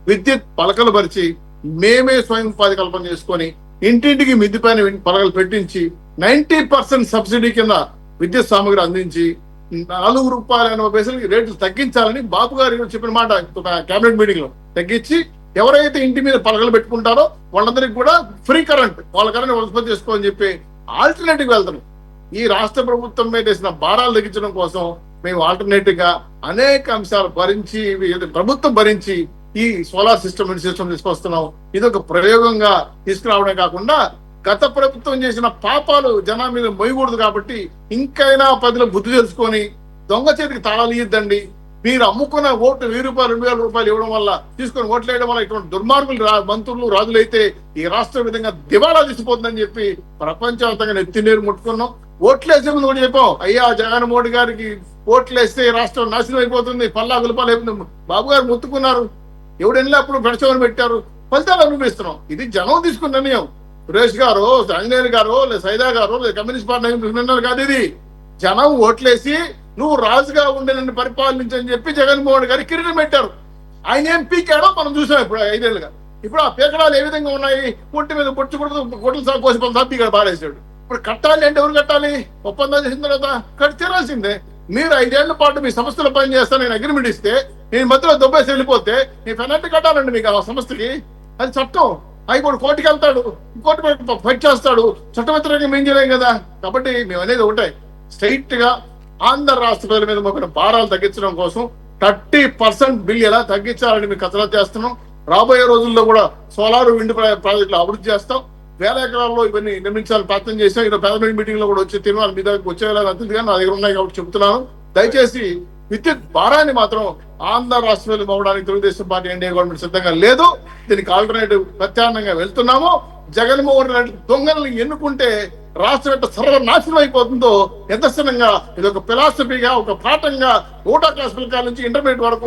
విద్యుత్ పలకలు పరిచి మేమే స్వయం ఉపాధి కల్పన చేసుకొని ఇంటింటికి మిద్ది పైన పలకలు పెట్టించి 90% సబ్సిడీ కింద విద్యుత్ సామగ్రి అందించి ₹4.80 రేట్లు తగ్గించాలని బాబు గారు చెప్పిన మాట కేబినెట్ మీటింగ్ లో తగ్గించి ఎవరైతే ఇంటి మీద పలకలు పెట్టుకుంటారో వాళ్ళందరికీ కూడా ఫ్రీ కరెంట్, వాళ్ళ కరెంట్ ఉత్పత్తి చేసుకోని చెప్పి ఆల్టర్నేటివ్ వెళ్తాను. ఈ రాష్ట్ర ప్రభుత్వం మీద వేసిన భారాలు తగ్గించడం కోసం మేము ఆల్టర్నేటివ్ గా అనేక అంశాలు భరించి, ప్రభుత్వం భరించి ఈ సోలార్ సిస్టమ్ తీసుకొస్తున్నాం. ఇది ఒక ప్రయోగంగా తీసుకురావడమే కాకుండా గత ప్రభుత్వం చేసిన పాపాలు జనం మీద మొయ్యకూడదు కాబట్టి ఇంకైనా ప్రజలు బుద్ధి తెలుసుకొని దొంగ చేతికి తాళాలు ఇద్దండి. మీరు అమ్ముకున్న ఓటు ₹1,000, ₹2,000 ఇవ్వడం వల్ల, తీసుకొని ఓట్లు వేయడం వల్ల ఇటువంటి దుర్మార్గులు మంత్రులు, రాజులైతే ఈ రాష్ట్ర విధంగా దివాళా తీసిపోతుందని చెప్పి ప్రపంచవ్యాప్తంగా నెత్తి నీరు ముట్టుకున్నాం. ఓట్లేసే ముందు కూడా చెప్పాం, అయ్యా జగన్మోహన్ గారికి ఓట్లేస్తే రాష్ట్రం నాశనం అయిపోతుంది, పల్లా గులపాలు అయిపోతుంది. బాబు గారు ముత్తుకున్నారు, ఎవడెళ్ళి అప్పుడు పెడచమని పెట్టారు, ఫలితాలు అనుభవిస్తున్నాం. ఇది జనం తీసుకున్న నిర్ణయం. సురేష్ గారు, ఆంజనేయులు గారు, లేదా సైదా గారు, లేదా కమ్యూనిస్ట్ పార్టీ నిర్ణయాలు కాదు. ఇది జనం ఓట్లేసి నువ్వు రాజుగా ఉండి నన్ను పరిపాలించని చెప్పి జగన్మోహన్ గారి కిరీటం పెట్టారు. ఆయన ఏం పీకాడో మనం చూసాం ఇప్పుడు 5 ఏళ్ళుగా. ఇప్పుడు ఆ పీకడాలు ఏ విధంగా ఉన్నాయి? పొట్టి మీద పొచ్చుకుంటూ గొడ్డలు సాగు కోసి పీకడ పాడేసాడు. ఇప్పుడు కట్టాలి అంటే ఎవరు కట్టాలి? ఒప్పందం చేసిన తర్వాత కట్టి తీరాల్సిందే. మీరు 5 ఏళ్ల పాటు మీ సంస్థలో పని చేస్తాను నేను అగ్రిమెంట్ ఇస్తే, నేను మధ్యలో దొబ్బేసి వెళ్ళిపోతే నీ పెనాల్టీ కట్టాలండి మీకు ఆ సంస్థకి. అది చట్టం. హైకోర్టు కోర్టుకి వెళ్తాడు, కోర్టు ఫైట్ చేస్తాడు, చట్ట వ్యతిరేకంగా ఏం చేయలేం కదా. కాబట్టి మేము అనేది ఒకటే, స్ట్రైట్ గా ఆంధ్ర రాష్ట్ర ప్రజల మీద మొక్కిన భారాలు తగ్గించడం కోసం 30% బిల్ ఎలా తగ్గించాలని మేము కసరత్తు చేస్తున్నాం. రాబోయే రోజుల్లో కూడా సోలార్, విండ్ ప్రాజెక్టులు అభివృద్ధి చేస్తాం. 1000 ఎకరాల్లో ఇవన్నీ నిర్మించాలని ప్రయత్నం చేశాం. ఈరోజు పెద్ద మీటింగ్ లో కూడా వచ్చి తీర్మానం మీద వచ్చేలా అతిథి కానీ నా దగ్గర ఉన్నాయి కాబట్టి చెప్తున్నాను. దయచేసి విద్యుత్ భారాన్ని మాత్రం ఆంధ్ర రాష్ట్రాలు ఇవ్వడానికి తెలుగుదేశం పార్టీ, ఎన్డీఏ గవర్నమెంట్ సిద్ధంగా లేదు. దీనికి ఆల్టర్నేటివ్ ప్రత్యామ్నాయంగా వెళ్తున్నాము. జగన్మోహన్ రెడ్డి దొంగలను ఎన్నుకుంటే రాష్ట్రం సర్వనాశనం అయిపోతుందో నిదర్శనంగా ఇది ఒక ఫిలాసఫీగా, ఒక పాఠంగా 100 క్లాస్ పిల్లకాయల నుంచి ఇంటర్మీడియట్ వరకు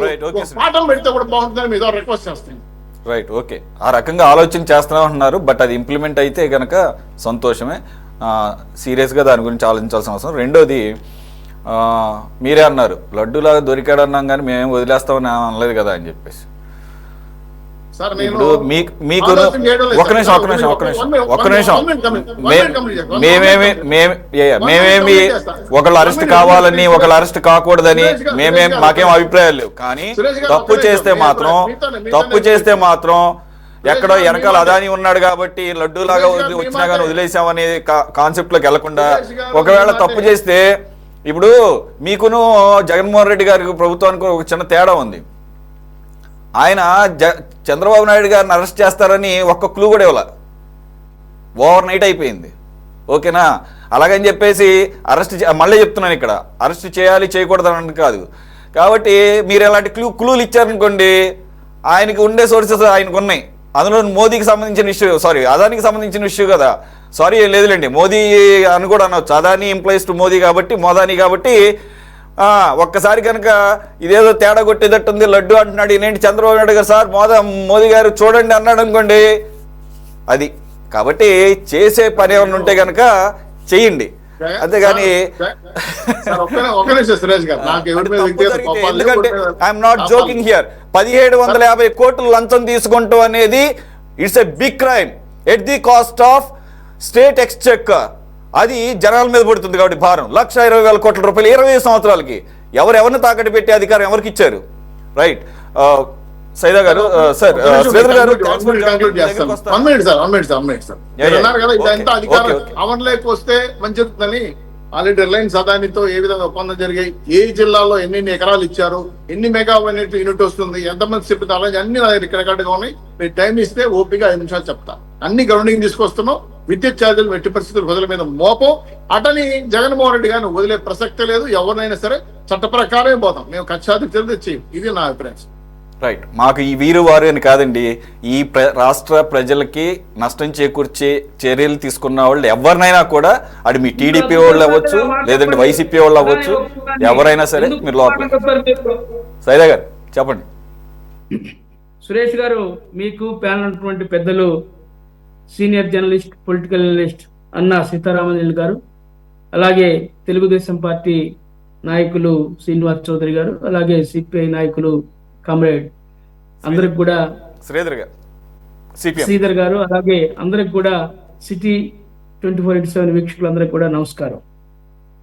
పాఠం పెడితే కూడా బాగుంటుందని మీద రిక్వెస్ట్ చేస్తాను. రైట్, ఓకే, ఆ రకంగా ఆలోచన చేస్తున్నాం అంటున్నారు. బట్ అది ఇంప్లిమెంట్ అయితే కనుక సంతోషమే. సీరియస్గా దాని గురించి ఆలోచించాల్సిన అవసరం. రెండోది, మీరే అన్నారు లడ్డూలాగా దొరికాడన్నాం కానీ మేమేం వదిలేస్తామని అనలేదు కదా అని చెప్పేసి. ఇప్పుడు మీకు ఒక్క నిమిషం మేమేమి ఒకళ్ళు అరెస్ట్ కావాలని, ఒకళ్ళు అరెస్ట్ కాకూడదని మాకేం అభిప్రాయాలు లేవు. కానీ తప్పు చేస్తే మాత్రం ఎక్కడో వెనకాల అదాని ఉన్నాడు కాబట్టి లడ్డూ లాగా వచ్చినా కానీ వదిలేసామనే కాన్సెప్ట్ లోకి వెళ్లకుండా, ఒకవేళ తప్పు చేస్తే ఇప్పుడు మీకును జగన్మోహన్ రెడ్డి గారికి ప్రభుత్వానికి ఒక చిన్న తేడా ఉంది. ఆయన చంద్రబాబు నాయుడు గారిని అరెస్ట్ చేస్తారని ఒక్క క్లూ కూడా ఇవ్వాల, ఓవర్ నైట్ అయిపోయింది. ఓకేనా? అలాగని చెప్పేసి మళ్ళీ చెప్తున్నాను, ఇక్కడ అరెస్ట్ చేయాలి చేయకూడదు అని కాదు. కాబట్టి మీరు ఎలాంటి క్లూలు ఇచ్చారనుకోండి, ఆయనకి ఉండే సోర్సెస్ ఆయనకు ఉన్నాయి. అందులో మోదీకి సంబంధించిన ఇష్యూ, అదానికి సంబంధించిన ఇష్యూ కదా, లేదులేండి, మోదీ అని కూడా అనవచ్చు. అదాని ఇంప్లైస్ టు మోదీ కాబట్టి, మోదాని కాబట్టి ఒక్కసారి కనుక ఇదేదో తేడా కొట్టేటట్టుంది, లడ్డు అంటున్నాడు, ఇదేంటి చంద్రబాబు నాయుడు గారు సార్ మోదీ గారు చూడండి అన్నాడు అనుకోండి, అది. కాబట్టి చేసే పని ఏమైనా ఉంటే కనుక చెయ్యండి, అంతేగాని ఎందుకంటే ఐఎమ్ నాట్ జోకింగ్ హియర్. 1750 కోట్లు లంచం తీసుకుంటూ అనేది it's a big crime at the cost of state exchequer. అది జనాల మీద పడుతుంది కాబట్టి భారం. 1,20,000 కోట్ల రూపాయలు 20 సంవత్సరాలకి ఎవరిని తాకట్టు పెట్టే అధికారం ఎవరికి ఇచ్చారు? రైట్ సైదా గారు, సార్ శ్రీధర్ గారు, అమలులోకి వస్తే మంచిదని ఆల్రెడీ రిలయన్స్ అదానితో ఏ విధంగా ఒప్పందం జరిగాయి, ఏ జిల్లాలో ఎన్ని ఎకరాలు ఇచ్చారు, ఎన్ని మెగా యూనిట్ వస్తుంది, ఎంతమంది సిబ్బంది, అన్ని రికార్డుగా ఉన్నాయి. మీరు టైం ఇస్తే ఓపిక 5 నిమిషాలు చెప్తా. అన్ని గ్రౌండింగ్ తీసుకొస్తున్నాం. విద్యుత్ ఛార్జీలు ఎట్టి పరిస్థితులు ప్రజల మీద మోపం. అటని జగన్మోహన్ రెడ్డి గారిని వదిలే ప్రసక్తే లేదు. ఎవరినైనా సరే చట్ట ప్రకారమే పోతాం. మేము కక్షాధిక్యం తెచ్చి, ఇది నా అభిప్రాయం. రైట్. మాకు ఈ వీరు వారు అని కాదండి, ఈ రాష్ట్ర ప్రజలకి నష్టం చేకూర్చే చర్యలు తీసుకున్న వాళ్ళు ఎవరినైనా కూడా, అది మీ టీడీపీ వాళ్ళు అవ్వచ్చు, లేదంటే వైసీపీ వాళ్ళు అవ్వచ్చు, ఎవరైనా సరే మీరు లోపల. సైదా గారు చెప్పండి. సురేష్ గారు, మీకు ప్యానల్ ఉన్నటువంటి పెద్దలు సీనియర్ జర్నలిస్ట్, పొలిటికల్ అనలిస్ట్ అన్న సీతారామన్ గారు, అలాగే తెలుగుదేశం పార్టీ నాయకులు శ్రీనివాస్ చౌదరి గారు, అలాగే సిపిఐ నాయకులు కామ్రేడ్ అందరికి కూడా, శ్రీధర్ గారు, అలాగే అందరికి కూడా సిటీ 24/7 వీక్షకులందరికీ కూడా నమస్కారం.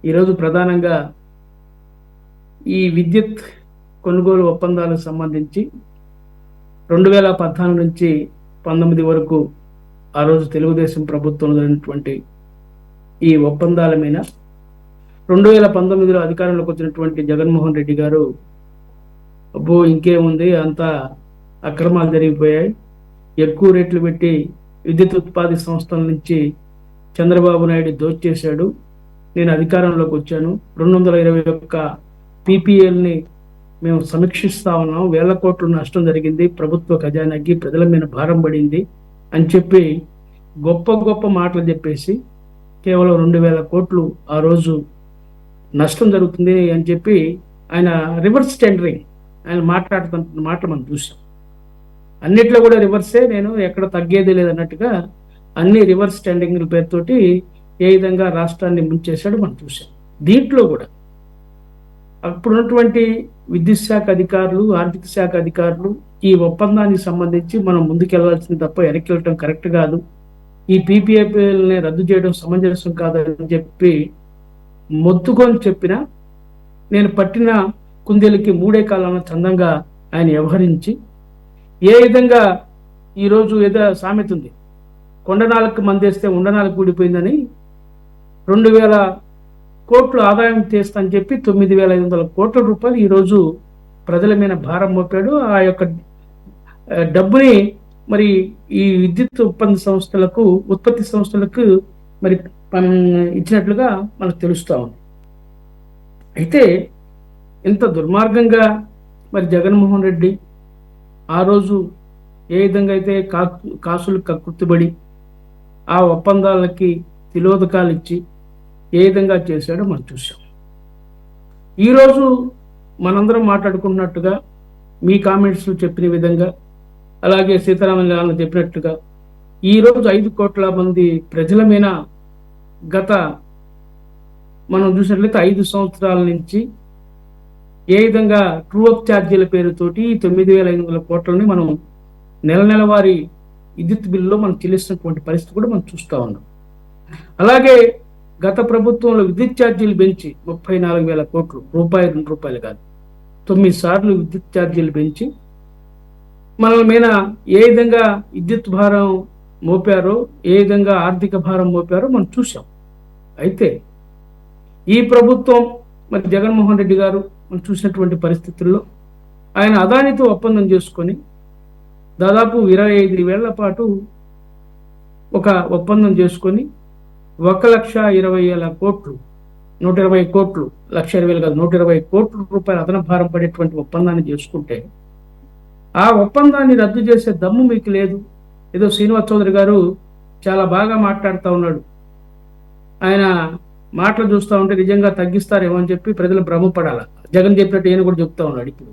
ఈరోజు ప్రధానంగా ఈ విద్యుత్ కొనుగోలు ఒప్పందాలకు సంబంధించి 2014 నుంచి 19 వరకు ఆ రోజు తెలుగుదేశం ప్రభుత్వం జరిగినటువంటి ఈ ఒప్పందాల మీద 2019లో అధికారంలోకి వచ్చినటువంటి జగన్మోహన్ రెడ్డి గారు, అబ్బో ఇంకేముంది, అంతా అక్రమాలు జరిగిపోయాయి, ఎక్కువ రేట్లు పెట్టి విద్యుత్ ఉత్పాదక సంస్థల నుంచి చంద్రబాబు నాయుడు దోచేశాడు, నేను అధికారంలోకి వచ్చాను, 221 పీపీఎల్ని మేము సమీక్షిస్తా ఉన్నాం, 1,000 కోట్లు నష్టం జరిగింది, ప్రభుత్వ ఖజానాకి ప్రజల మీద భారం పడింది అని చెప్పి గొప్ప గొప్ప మాటలు చెప్పేసి కేవలం 2,000 కోట్లు ఆ రోజు నష్టం జరుగుతుంది అని చెప్పి ఆయన రివర్స్ టెండరింగ్ ఆయన మాట్లాడుతున్న మాటలు మనం చూసాం. అన్నిట్లో కూడా రివర్సే, నేను ఎక్కడ తగ్గేది లేదన్నట్టుగా అన్ని రివర్స్ టెండరింగ్ పేరుతోటి ఏ విధంగా రాష్ట్రాన్ని ముంచేశాడు మనం చూసాం. దీంట్లో కూడా అప్పుడున్నటువంటి విద్యుత్ శాఖ అధికారులు, ఆర్థిక శాఖ అధికారులు ఈ ఒప్పందానికి సంబంధించి మనం ముందుకెళ్లాల్సింది తప్ప వెనక్కి వెళ్ళటం కరెక్ట్ కాదు, ఈ పీపీఐపీఎల్ని రద్దు చేయడం సమంజసం కాదని చెప్పి మొత్తుకొని చెప్పినా, నేను పట్టిన కుందేలకి 3 కాలంలో చందంగా ఆయన వ్యవహరించి, ఏ విధంగా ఈరోజు ఏదో సామెత ఉంది, కొండనాలకు మందేస్తే ఉండనాలకు ఊడిపోయిందని 2,000 కోట్లు ఆదాయం చేస్తా అని చెప్పి 9,500 కోట్ల రూపాయలు ఈరోజు ప్రజల మీద భారం మోపాడు. ఆ యొక్క డబ్బుని మరి ఈ విద్యుత్ ఉత్పత్తి సంస్థలకు మరి ఇచ్చినట్లుగా మనకు తెలుస్తూ ఉంది. అయితే ఇంత దుర్మార్గంగా మరి జగన్మోహన్ రెడ్డి ఆ రోజు ఏ విధంగా అయితే కాసులు కక్కుర్తిబడి ఆ ఒప్పందాలకి తిలోదకాలు ఇచ్చి ఏ విధంగా చేశాడో మనం చూసాం. ఈరోజు మనందరం మాట్లాడుకున్నట్టుగా మీ కామెంట్స్ చెప్పిన విధంగా, అలాగే సీతారామన్ చెప్పినట్టుగా ఈరోజు 5 కోట్ల మంది ప్రజల మీద గత మనం చూసినట్లయితే 5 సంవత్సరాల నుంచి ఏ విధంగా ట్రూ అప్ ఛార్జీల పేరుతోటి 9,500 కోట్లని మనం నెలవారీ విద్యుత్ బిల్లులో మనం చెల్లిస్తున్నటువంటి పరిస్థితి కూడా మనం చూస్తూ ఉన్నాం. అలాగే గత ప్రభుత్వంలో విద్యుత్ ఛార్జీలు పెంచి 34,000 కోట్లు, రూపాయి 2 రూపాయలు కాదు, 9 సార్లు విద్యుత్ ఛార్జీలు పెంచి మనల మీద ఏ విధంగా విద్యుత్ భారం మోపారో, ఏ విధంగా ఆర్థిక భారం మోపారో మనం చూసాం. అయితే ఈ ప్రభుత్వం, మరి జగన్మోహన్ రెడ్డి గారు మనం చూసినటువంటి పరిస్థితుల్లో ఆయన అదానితో ఒప్పందం చేసుకొని దాదాపు 25 వేళ్ల పాటు ఒక ఒప్పందం చేసుకొని 1,20,000 కోట్లు, 120 కోట్లు, 1,20,000 కాదు 120 కోట్ల రూపాయల అదన భారం పడేటువంటి ఒప్పందాన్ని చేసుకుంటే ఆ ఒప్పందాన్ని రద్దు చేసే దమ్ము మీకు లేదు. ఏదో శ్రీనివాస్ చౌదరి గారు చాలా బాగా మాట్లాడుతూ ఉన్నాడు. ఆయన మాటలు చూస్తూ ఉంటే నిజంగా తగ్గిస్తారేమో అని చెప్పి ప్రజలు భ్రమపడాల. జగన్ చెప్పినట్టు ఈయన కూడా చెప్తా ఉన్నాడు. ఇప్పుడు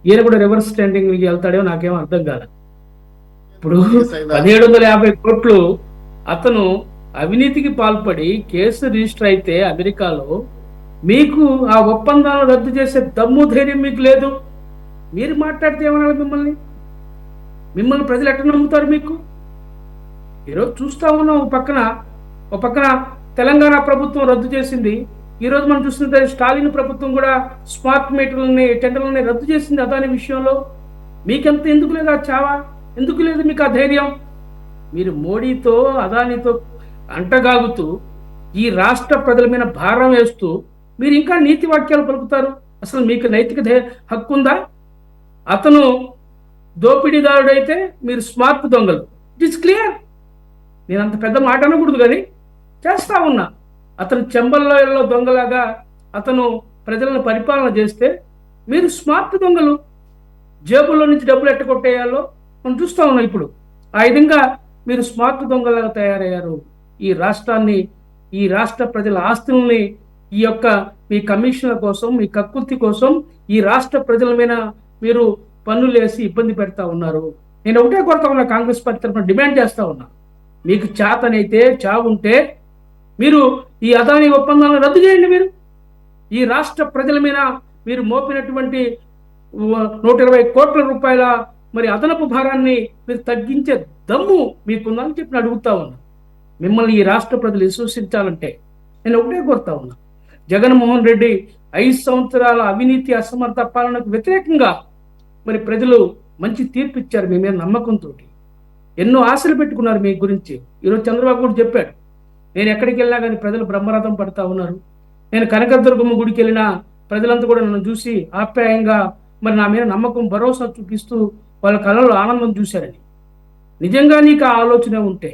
ఈయన కూడా రివర్స్ స్టాండింగ్కి వెళ్తాడేమో నాకేమో అర్థం కాల. ఇప్పుడు 1,750 కోట్లు అతను అవినీతికి పాల్పడి కేసు రిజిస్టర్ అయితే అమెరికాలో, మీకు ఆ ఒప్పందాలను రద్దు చేసే దమ్ము ధైర్యం మీకు లేదు. మీరు మాట్లాడితే ఏమన్నా మిమ్మల్ని ప్రజలు ఎట్లా నమ్ముతారు? మీకు ఈరోజు చూస్తా ఉన్నాం. ఒక పక్కన తెలంగాణ ప్రభుత్వం రద్దు చేసింది. ఈరోజు మనం చూస్తుంటే స్టాలిన్ ప్రభుత్వం కూడా స్మార్ట్ మీటర్లని, టెండర్లని రద్దు చేసింది అదాని విషయంలో. మీకెంత ఎందుకు లేదు ఆ చావా? ఎందుకు లేదు మీకు ఆ ధైర్యం? మీరు మోడీతో, అదానితో అంటగాగుతూ ఈ రాష్ట్ర ప్రజల మీద భారం వేస్తూ మీరు ఇంకా నీతి వాక్యాలు పలుకుతారు. అసలు మీకు నైతిక హక్కు ఉందా? అతను దోపిడీదారుడైతే మీరు స్మార్ట్ దొంగలు. It is clear. నేను అంత పెద్ద మాట అనకూడదు కానీ చేస్తా ఉన్నా. అతను చెంబల్లో దొంగలాగా అతను ప్రజలను పరిపాలన చేస్తే మీరు స్మార్ట్ దొంగలు. జేబుల్లో నుంచి డబ్బులు ఎట్టకొట్టేయాలో మనం చూస్తా ఉన్నాం. ఇప్పుడు ఆ విధంగా మీరు స్మార్ట్ దొంగలాగా తయారయ్యారు. ఈ రాష్ట్రాన్ని, ఈ రాష్ట్ర ప్రజల ఆస్తుల్ని ఈ యొక్క మీ కమిషన్ల కోసం, మీ కక్కుర్తి కోసం ఈ రాష్ట్ర ప్రజల మీద మీరు పన్నులు వేసి ఇబ్బంది పెడతా ఉన్నారు. నేను ఒకటే కొడతా ఉన్నా, కాంగ్రెస్ పార్టీ తరఫున డిమాండ్ చేస్తా ఉన్నా, మీకు చేతనైతే, చావుంటే మీరు ఈ అదాని ఒప్పందాలను రద్దు చేయండి. మీరు ఈ రాష్ట్ర ప్రజల మీద మీరు మోపినటువంటి 120 కోట్ల రూపాయల మరి అదనపు భారాన్ని మీరు తగ్గించే దమ్ము మీకుందని చెప్పి అడుగుతా ఉన్నా. మిమ్మల్ని ఈ రాష్ట్ర ప్రజలు విశ్వసించాలంటే నేను ఒకటే కోరుతా ఉన్నా, జగన్మోహన్ రెడ్డి 5 సంవత్సరాల అవినీతి అసమర్థ పాలనకు వ్యతిరేకంగా మరి ప్రజలు మంచి తీర్పు ఇచ్చారు. మీ మీద నమ్మకంతో ఎన్నో ఆశలు పెట్టుకున్నారు మీ గురించి. ఈరోజు చంద్రబాబు కూడా చెప్పాడు, నేను ఎక్కడికి వెళ్ళినా కానీ ప్రజలు బ్రహ్మరథం పడతా ఉన్నారు. నేను కనకదుర్గమ్మ గుడికి వెళ్ళినా ప్రజలంతా కూడా నన్ను చూసి ఆప్యాయంగా మరి నా మీద నమ్మకం, భరోసా చూపిస్తూ వాళ్ళ కళ్ళలో ఆనందం చూశారని. నిజంగా నీకు ఆ ఆలోచన ఉంటే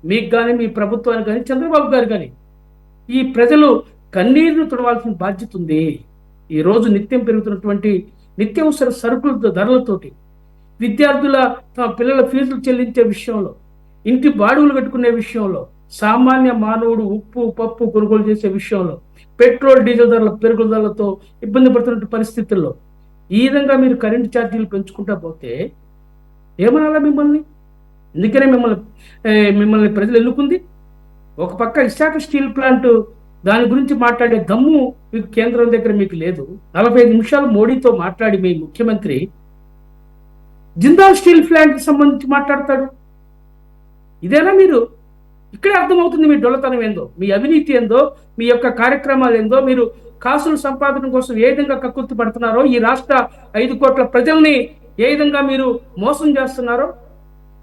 మీకు కానీ, మీ ప్రభుత్వానికి కానీ, చంద్రబాబు గారు కానీ ఈ ప్రజలు కన్నీరును తుడవాల్సిన బాధ్యత ఉంది. ఈరోజు నిత్యం పెరుగుతున్నటువంటి నిత్యావసర సరుకుల ధరలతోటి, విద్యార్థుల తమ పిల్లల ఫీజులు చెల్లించే విషయంలో, ఇంటి బాడుగులు కట్టుకునే విషయంలో, సామాన్య మానవుడు ఉప్పు పప్పు కొనుగోలు చేసే విషయంలో, పెట్రోల్ డీజిల్ ధరల పెరుగుదలతో ఇబ్బంది పడుతున్న పరిస్థితుల్లో ఈ విధంగా మీరు కరెంటు ఛార్జీలు పెంచుకుంటా పోతే ఏమనాలా మిమ్మల్ని? అందుకనే మిమ్మల్ని ప్రజలు ఎన్నుకుంది. ఒక పక్క విశాఖ స్టీల్ ప్లాంట్ దాని గురించి మాట్లాడే దమ్ము మీకు కేంద్రం దగ్గర మీకు లేదు. 45 నిమిషాలు మోడీతో మాట్లాడి మీ ముఖ్యమంత్రి జిందాల్ స్టీల్ ప్లాంట్కి సంబంధించి మాట్లాడతాడు. ఇదేనా మీరు? ఇక్కడే అర్థమవుతుంది మీ డొల్లతనం ఏందో, మీ అవినీతి ఏందో, మీ యొక్క కార్యక్రమాలు ఏందో, మీరు కాసుల సంపాదన కోసం ఏ విధంగా కక్కుర్తి పడుతున్నారో, ఈ రాష్ట్ర 5 కోట్ల ప్రజల్ని ఏ విధంగా మీరు మోసం చేస్తున్నారో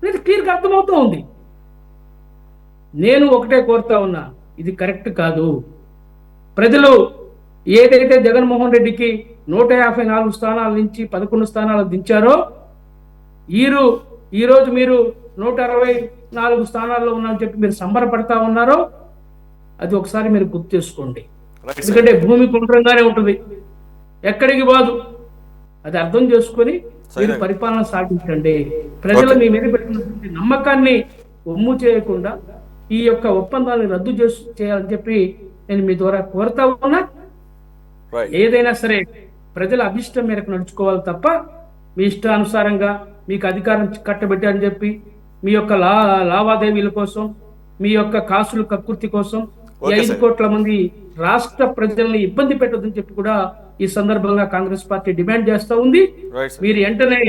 ఇది క్లియర్గా అర్థమవుతూ ఉంది. నేను ఒకటే కోరుతా ఉన్నా, ఇది కరెక్ట్ కాదు. ప్రజలు ఏదైతే జగన్మోహన్ రెడ్డికి 154 స్థానాల నుంచి 11 స్థానాలు దించారో, ఈరోజు మీరు 164 స్థానాల్లో ఉన్నారని చెప్పి మీరు సంబరపడతా ఉన్నారో, అది ఒకసారి మీరు గుర్తు చేసుకోండి. ఎందుకంటే భూమి కుండ్రంగానే ఉంటుంది, ఎక్కడికి పోదు. అది అర్థం చేసుకొని మీరు పరిపాలన సాగించండి. ప్రజలు మీ మీద పెట్టినటువంటి నమ్మకాన్ని ఒమ్ము చేయకుండా ఈ యొక్క ఒప్పందాన్ని రద్దు చేయాలని చెప్పి నేను మీ ద్వారా కోరుతా ఉన్నా. ఏదైనా సరే ప్రజల అభిష్టం మేరకు నడుచుకోవాలి తప్ప మీ ఇష్టానుసారంగా మీకు అధికారం కట్టబెట్టారని చెప్పి మీ యొక్క లావాదేవీల కోసం, మీ యొక్క కాసులు కక్కుర్తి కోసం 5 కోట్ల మంది రాష్ట్ర ప్రజల్ని ఇబ్బంది పెట్టొద్దని చెప్పి కూడా ఈ సందర్భంగా కాంగ్రెస్ పార్టీ డిమాండ్ చేస్తూ ఉంది. మీరు వెంటనే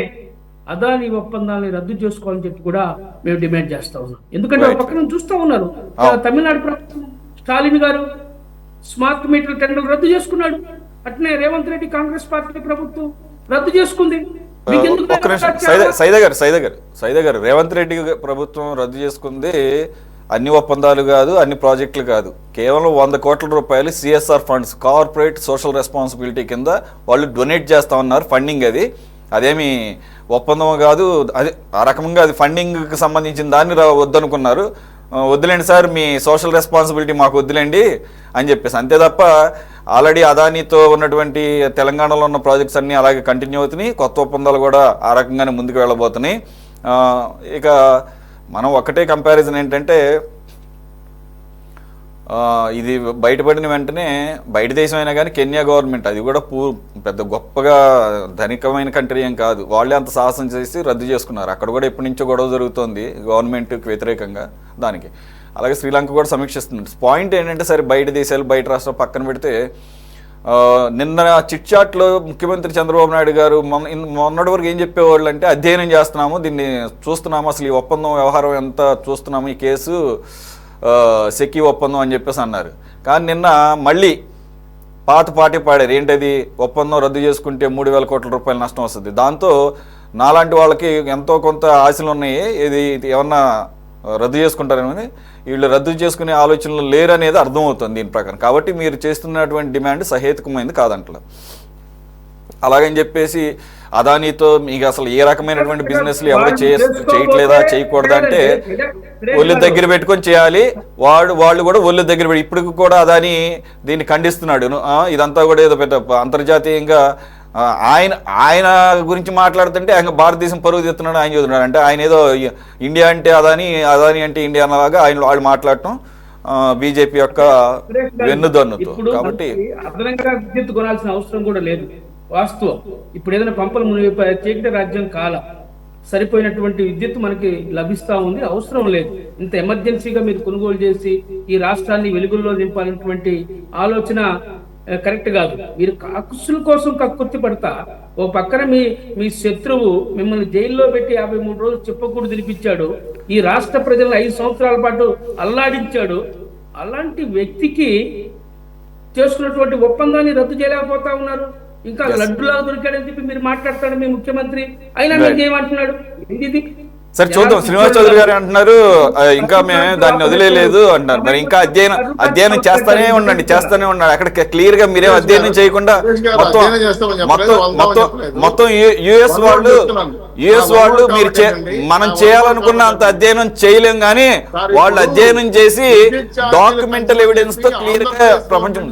అదాని ఒప్పందాన్ని రద్దు చేసుకోవాలని చెప్పి కూడా మేము డిమాండ్ చేస్తా ఉన్నాం. ఎందుకంటే ఒక పక్కన చూస్తూ ఉన్నారు, తమిళనాడు ప్రభుత్వం స్టాలిన్ గారు స్మార్ట్ మీటర్ టెండర్లు రద్దు చేసుకున్నాడు. అట్నే రేవంత్ రెడ్డి కాంగ్రెస్ పార్టీ ప్రభుత్వం రద్దు చేసుకుంది. ఒక్క నిమిషం సైదా గారు రేవంత్ రెడ్డి ప్రభుత్వం రద్దు చేసుకుంది అన్ని ఒప్పందాలు కాదు, అన్ని ప్రాజెక్టులు కాదు, కేవలం 100 కోట్ల రూపాయలు CSR funds, corporate social responsibility కింద వాళ్ళు డొనేట్ చేస్తా ఉన్నారు. ఫండింగ్ అదేమి ఒప్పందం కాదు, అది ఆ రకంగా అది ఫండింగ్కి సంబంధించిన దాన్ని వద్దనుకున్నారు. వద్దులేండి సార్, మీ సోషల్ రెస్పాన్సిబిలిటీ మాకు వద్దులేండి అని చెప్పేసి, అంతే తప్ప ఆల్రెడీ అదానితో ఉన్నటువంటి తెలంగాణలో ఉన్న ప్రాజెక్ట్స్ అన్నీ అలాగే కంటిన్యూ అవుతున్నాయి, కొత్త ఒప్పందాలు కూడా ఆ రకంగానే ముందుకు వెళ్ళబోతున్నాయి. ఇక మనం ఒకటే కంపారిజన్ ఏంటంటే, ఇది బయటపడిన వెంటనే బయట దేశం అయినా కానీ కెన్యా గవర్నమెంట్, అది కూడా పెద్ద గొప్పగా ధనికమైన కంట్రీ ఏం కాదు, వాళ్ళే అంత సాహసం చేసి రద్దు చేసుకున్నారు. అక్కడ కూడా ఎప్పటి నుంచో గొడవ జరుగుతోంది గవర్నమెంట్కి వ్యతిరేకంగా దానికి. అలాగే శ్రీలంక కూడా సమీక్షిస్తుంది. పాయింట్ ఏంటంటే, సరే బయట దేశాలు బయట రాష్ట్రాలు పక్కన పెడితే, నిన్న చిట్ చాట్లో ముఖ్యమంత్రి చంద్రబాబు నాయుడు గారు మొన్నటి వరకు ఏం చెప్పేవాళ్ళు అంటే, అధ్యయనం చేస్తున్నాము, దీన్ని చూస్తున్నాము, అసలు ఈ ఒప్పందం వ్యవహారం ఎంత చూస్తున్నాము, ఈ కేసు సెకీ ఒప్పందం అని చెప్పేసి అన్నారు. కానీ నిన్న మళ్ళీ పాట పాడారు. ఏంటది? ఒప్పందం రద్దు చేసుకుంటే 3,000 కోట్ల రూపాయల నష్టం వస్తుంది. దాంతో నాలాంటి వాళ్ళకి ఎంతో కొంత ఆశలు ఉన్నాయి, ఇది ఏమన్నా రద్దు చేసుకుంటారని. వీళ్ళు రద్దు చేసుకునే ఆలోచనలు లేరనేది అర్థమవుతుంది దీని ప్రకారం. కాబట్టి మీరు చేస్తున్నటువంటి డిమాండ్ సహేతుకమైంది కాదంటలా. అలాగని చెప్పేసి అదానితో మీకు అసలు ఏ రకమైనటువంటి బిజినెస్లు ఎవరు చేయట్లేదా, చేయకూడదా అంటే ఒళ్ళు దగ్గర పెట్టుకొని చేయాలి. వాళ్ళు కూడా ఒళ్ళు దగ్గర పెట్టి, ఇప్పటికి కూడా అదాని దీన్ని ఖండిస్తున్నాడు. ఇదంతా కూడా ఏదో పెద్ద అంతర్జాతీయంగా ఆయన గురించి మాట్లాడుతుంటే ఆయన భారతదేశం పరుగు తెస్తున్నాడు ఆయన చదువుతున్నాడు. అంటే ఆయన ఏదో ఇండియా అంటే అదాని అంటే ఇండియా అన్నలాగా వాళ్ళు మాట్లాడటం బీజేపీ యొక్క వెన్నుదన్నుతో. కాబట్టి అదనంగా విద్యుత్ కొనాల్సిన అవసరం కూడా లేదు. వాస్తవం, ఇప్పుడు ఏదైనా పంపలు మునిగిపోయి చీకటి రాజ్యం కాలం సరిపోయినటువంటి విద్యుత్ మనకి లభిస్తా ఉంది, అవసరం లేదు. ఇంత ఎమర్జెన్సీగా మీరు కొనుగోలు చేసి ఈ రాష్ట్రాన్ని వెలుగుల్లో నింపాలనేటువంటి ఆలోచన కరెక్ట్ కాదు. మీరు కాకుసుల కోసం కక్కుర్తి పడతా, ఓ పక్కన మీ శత్రువు మిమ్మల్ని జైల్లో పెట్టి 53 రోజులు చెప్పకూడదు తినిపించాడు, ఈ రాష్ట్ర ప్రజలను 5 సంవత్సరాల పాటు అల్లాడించాడు. అలాంటి వ్యక్తికి చేసుకున్నటువంటి ఒప్పందాన్ని రద్దు చేయలేకపోతా ఉన్నారు. ఇంకా లడ్డులా దొరికాడని చెప్పి మీరు మాట్లాడతాడు మీ ముఖ్యమంత్రి, అయినా మీకు ఏమంటున్నాడు? ఇది సరే చూద్దాం. శ్రీనివాస్ చౌదరి గారు అంటున్నారు ఇంకా మేము దాన్ని వదిలేదు అంటున్నారు. మరి ఇంకా అధ్యయనం చేస్తానే ఉన్నాడు. అక్కడ క్లియర్ గా మీరేం అధ్యయనం చేయకుండా మొత్తం యుఎస్ వాళ్ళు మీరు మనం చేయాలనుకున్న అంత అధ్యయనం చేయలేం, కానీ వాళ్ళు అధ్యయనం చేసి డాక్యుమెంటల్ ఎవిడెన్స్ తో క్లియర్ గా ప్రపంచం.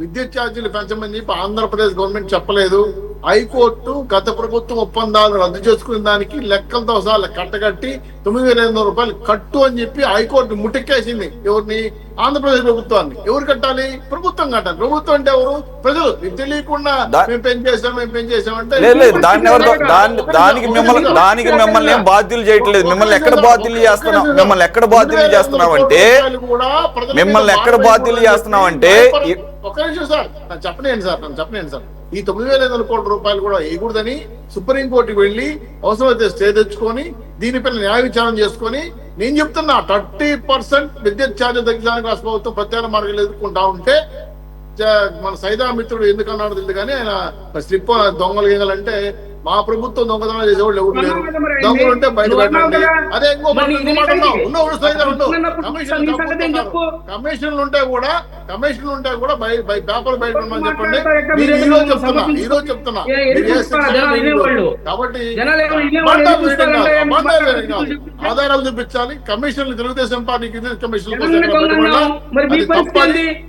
విద్యుత్ ఛార్జీలు పెంచమని చెప్పి ఆంధ్రప్రదేశ్ గవర్నమెంట్ చెప్పలేదు. హైకోర్టు గత ప్రభుత్వం ఒప్పందాలు రద్దు చేసుకునే దానికి లెక్కలతో సహా కట్టగట్టి 9,500 రూపాయలు కట్టు అని చెప్పి హైకోర్టు ముట్టెక్కేసింది. ఎవరిని? ఆంధ్రప్రదేశ్ ప్రభుత్వాన్ని. ఎవరు కట్టాలి? ప్రభుత్వం కట్టాలి. ప్రభుత్వం అంటే ఎవరు? ప్రజలు. ఇది తెలియకుండా మేము పెంచేసామంటే దానికి మిమ్మల్ని ఏం బాధ్యులు చేయట్లేదు. మిమ్మల్ని ఎక్కడ బాధ్యులు చేస్తున్నామంటే ఒక నిమిషం సార్, నన్ను చెప్పనేయండి సార్. ఈ 9,500 కోట్ల రూపాయలు కూడా వేయకూడదని సుప్రీంకోర్టుకి వెళ్లి అవసరమైతే స్టే తెచ్చుకొని దీనిపై న్యాయ విచారణ చేసుకొని, నేను చెప్తున్నా 30% విద్యుత్ ఛార్జీలు తగ్గించడానికి రాష్ట్ర ప్రభుత్వం ప్రత్యేక మార్గాలు ఎదుర్కొంటా ఉంటే, మన సైదా మిత్రుడు ఎందుకన్నాడు తెలియదు కానీ ఆయన స్లిప్ దొంగలు గీయాలంటే మా ప్రభుత్వం దొంగతనాలు చేసేవాళ్ళు ఎవరు లేరు. దొంగలు ఉంటే బయట పెట్టండి. అదే కమిషన్లు ఉంటే కూడా పేపర్ బయట చెప్పండి. ఈ రోజు చెప్తున్నా కాబట్టి ఆధారాలు చూపించాలి. కమిషన్లు తెలుగుదేశం పార్టీకి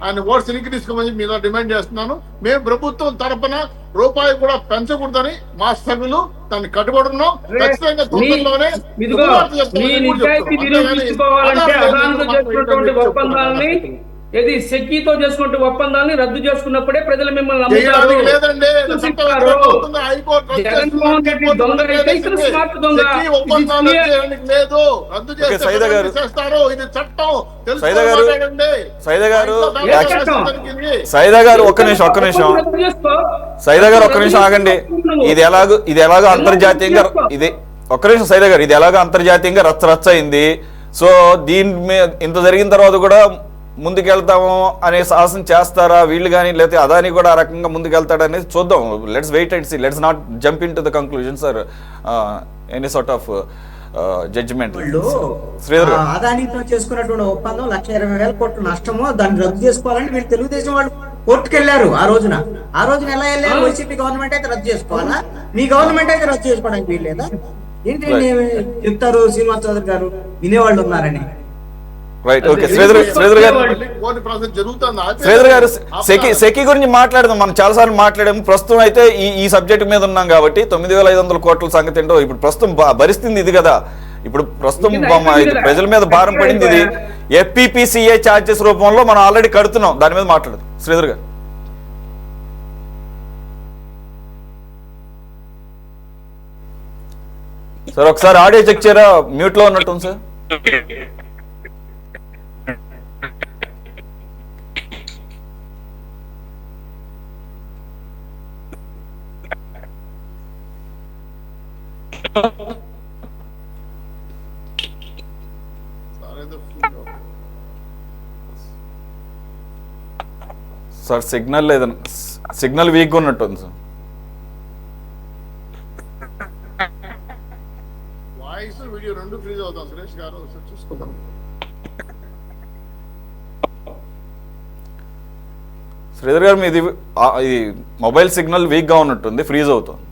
ఆయన ఓట్స్ వెనక్కి తీసుకోమని మీద డిమాండ్ చేస్తున్నాను. మేము ప్రభుత్వం తరపున రూపాయి కూడా పెంచకూడదని మా సభ్యులు దాన్ని కట్టుబడున్నాం. ఖచ్చితంగా తొందరలోనే ఏది సెకీతో చేసుకుంటే ఒప్పందాన్ని రద్దు చేసుకున్నప్పుడే ప్రజలు మిమ్మల్ని నమ్ముతారు. జగన్మోహన్ రెడ్డి దొంగ అయితే ఇతను స్మార్ట్ దొంగ. సైదా గారు ఒక్క నిమిషం ఆగండి. ఇది ఎలాగో అంతర్జాతీయంగా సైదా గారు ఇది ఎలాగో అంతర్జాతీయంగా రచ్చ అయింది. సో దీని మీద ఇంత జరిగిన తర్వాత కూడా ముందుకెళ్తాము అనే సాహసం చేస్తారా వీళ్ళు కానీ, లేకపోతే అదాని కూడా ఆ రకంగా ముందుకెళ్తాడు అనేది చూద్దాం. Let's wait and see, let's not jump into the conclusions or any sort of judgement. అదానితో చేసుకున్నటువంటి ఒప్పందం 1,20,000 కోట్ల నష్టము, దాన్ని రద్దు చేసుకోవాలని వీళ్ళు తెలుగుదేశం వాళ్ళు కోర్టుకు వెళ్ళారు. ఆ రోజున ఎలా వెళ్ళారు? వైసీపీ గవర్నమెంట్ అయితే రద్దు చేసుకోవాలా, మీ గవర్నమెంట్ అయితే రద్దు చేసుకోవడానికి వీల్లేదా? ఏంటండి చెప్తారు శ్రీనివాస్ చౌదరి గారు, వినేవాళ్ళు ఉన్నారని. Right, okay. శ్రీధర్ గారు సెకి గురించి మాట్లాడదాం. మనం చాలాసార్లు మాట్లాడాము. ప్రస్తుతం అయితే ఈ సబ్జెక్ట్ మీద ఉన్నాం కాబట్టి 9,500 కోట్ల సంగతి ఏంటో ఇప్పుడు ప్రస్తుతం భరిస్తుంది ఇది కదా. ఇప్పుడు ప్రస్తుతం ప్రజల మీద భారం పడింది. ఇది FPPCA ఛార్జెస్ రూపంలో మనం ఆల్రెడీ కడుతున్నాం. దాని మీద మాట్లాడదాం శ్రీధర్ గారు. సార్ ఒకసారి ఆడియో చెక్ చేయరా, మ్యూట్ లో ఉన్నట్టు సార్. సార్ సిగ్నల్ లేదని, సిగ్నల్ వీక్గా ఉన్నట్టుంది సార్. వాయిస్ వీడియో రెండు ఫ్రీజ్ అవుతాం సురేష్ గారు, చూసుకుందాం. శ్రీధర్ గారు మీది ఇది మొబైల్ సిగ్నల్ వీక్గా ఉన్నట్టుంది, ఫ్రీజ్ అవుతుంది.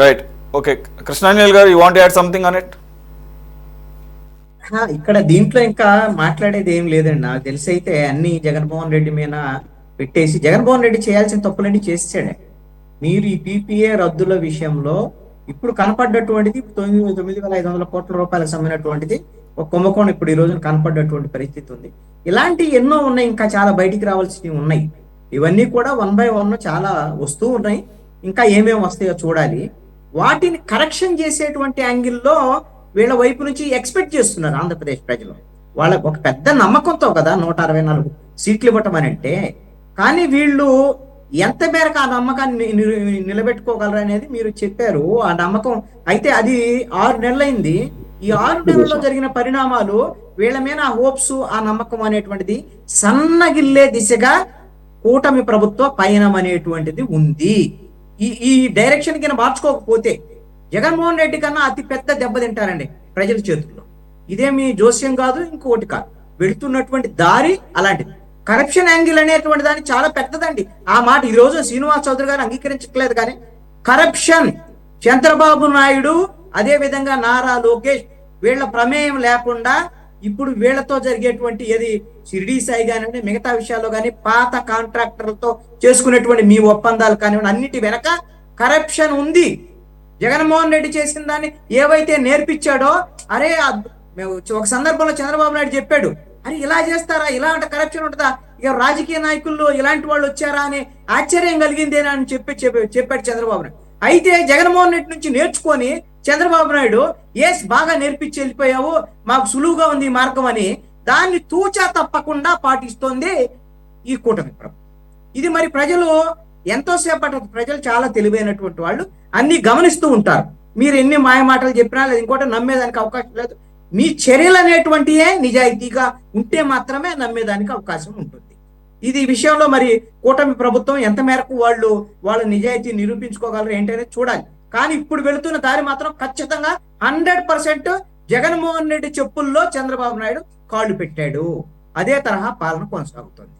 Right, okay. కృష్ణాంజలి గారు, you want add something on it? ఇక్కడ దీంట్లో ఇంకా మాట్లాడేది ఏం లేదండి. నాకు తెలిసి అయితే అన్ని జగన్మోహన్ రెడ్డి మీద పెట్టేసి, జగన్మోహన్ రెడ్డి చేయాల్సిన తప్పులన్నీ చేసాడే. మీరు ఈ PPA రద్దుల విషయంలో ఇప్పుడు కనపడ్డటువంటిది 9,500 కోట్ల రూపాయలకు సంబంధించినటువంటిది ఒక కుంభకోణం ఇప్పుడు ఈ రోజున కనపడ్డటువంటి పరిస్థితి ఉంది. ఇలాంటి ఎన్నో ఉన్నాయి, ఇంకా చాలా బయటికి రావాల్సినవి ఉన్నాయి. ఇవన్నీ కూడా 1 by 1 చాలా వస్తూ ఉన్నాయి. ఇంకా ఏమేమి వస్తాయో చూడాలి. వాటిని కరెక్షన్ చేసేటువంటి యాంగిల్లో వీళ్ళ వైపు నుంచి ఎక్స్పెక్ట్ చేస్తున్నారు ఆంధ్రప్రదేశ్ ప్రజలు. వాళ్ళకు ఒక పెద్ద నమ్మకంతో కదా 164 సీట్లు ఇవ్వటం అని అంటే. కానీ వీళ్ళు ఎంత మేరకు ఆ నమ్మకాన్ని నిలబెట్టుకోగలరు అనేది మీరు చెప్పారు. ఆ నమ్మకం అయితే అది 6 నెలలైంది. ఈ 6 నెలల్లో జరిగిన పరిణామాలు వీళ్ళ మీద ఆ హోప్స్, ఆ నమ్మకం అనేటువంటిది సన్నగిల్లే దిశగా కూటమి ప్రభుత్వ పయనం అనేటువంటిది ఉంది. ఈ డైరెక్షన్ కింద మార్చుకోకపోతే జగన్మోహన్ రెడ్డి కన్నా అతి పెద్ద దెబ్బతింటారండి ప్రజల చేతుల్లో. ఇదేమి జోస్యం కాదు, ఇంకోటి కాదు. వెళుతున్నటువంటి దారి అలాంటిది. కరప్షన్ యాంగిల్ అనేటువంటి దాన్ని చాలా పెద్దదండి. ఆ మాట ఈ రోజు శ్రీనివాస్ చౌదరి గారు అంగీకరించట్లేదు. కానీ కరప్షన్, చంద్రబాబు నాయుడు అదే విధంగా నారా లోకేష్ వీళ్ళ ప్రమేయం లేకుండా ఇప్పుడు వీళ్లతో జరిగేటువంటి ఏది షిరిడీ సాయి కానివ్వండి, మిగతా విషయాల్లో కానీ, పాత కాంట్రాక్టర్లతో చేసుకునేటువంటి మీ ఒప్పందాలు కానివ్వండి, అన్నిటి వెనక కరప్షన్ ఉంది. జగన్మోహన్ రెడ్డి చేసిన దాన్ని ఏవైతే నేర్పించాడో, అరే ఒక సందర్భంలో చంద్రబాబు నాయుడు చెప్పాడు, అరే ఇలా చేస్తారా, ఇలా అంటే కరప్షన్ ఉంటుందా, ఇక రాజకీయ నాయకుల్లో ఇలాంటి వాళ్ళు వచ్చారా అని ఆశ్చర్యం కలిగిందేనా అని చెప్పాడు చంద్రబాబు నాయుడు. అయితే జగన్మోహన్ రెడ్డి నుంచి నేర్చుకొని చంద్రబాబు నాయుడు బాగా నేర్పించి వెళ్ళిపోయావు, మాకు సులువుగా ఉంది ఈ మార్గం అని దాన్ని తూచా తప్పకుండా పాటిస్తోంది ఈ కూటమి ప్రభుత్వం. ఇది మరి ప్రజలు ఎంతోసేపటి, ప్రజలు చాలా తెలివైనటువంటి వాళ్ళు, అన్ని గమనిస్తూ ఉంటారు. మీరు ఎన్ని మాయ మాటలు చెప్పినా లేదు ఇంకోటి నమ్మేదానికి అవకాశం లేదు. మీ చర్యలు అనేటువంటివే నిజాయితీగా ఉంటే మాత్రమే నమ్మేదానికి అవకాశం ఉంటుంది. ఇది విషయంలో మరి కూటమి ప్రభుత్వం ఎంత మేరకు వాళ్ళ నిజాయితీ నిరూపించుకోగలరు ఏంటనేది చూడాలి. కానీ ఇప్పుడు వెళుతున్న దారి మాత్రం ఖచ్చితంగా 100% జగన్మోహన్ రెడ్డి చెప్పుల్లో చంద్రబాబు నాయుడు కాళ్ళు పెట్టాడు. అదే తరహా పాలన కొనసాగుతుంది.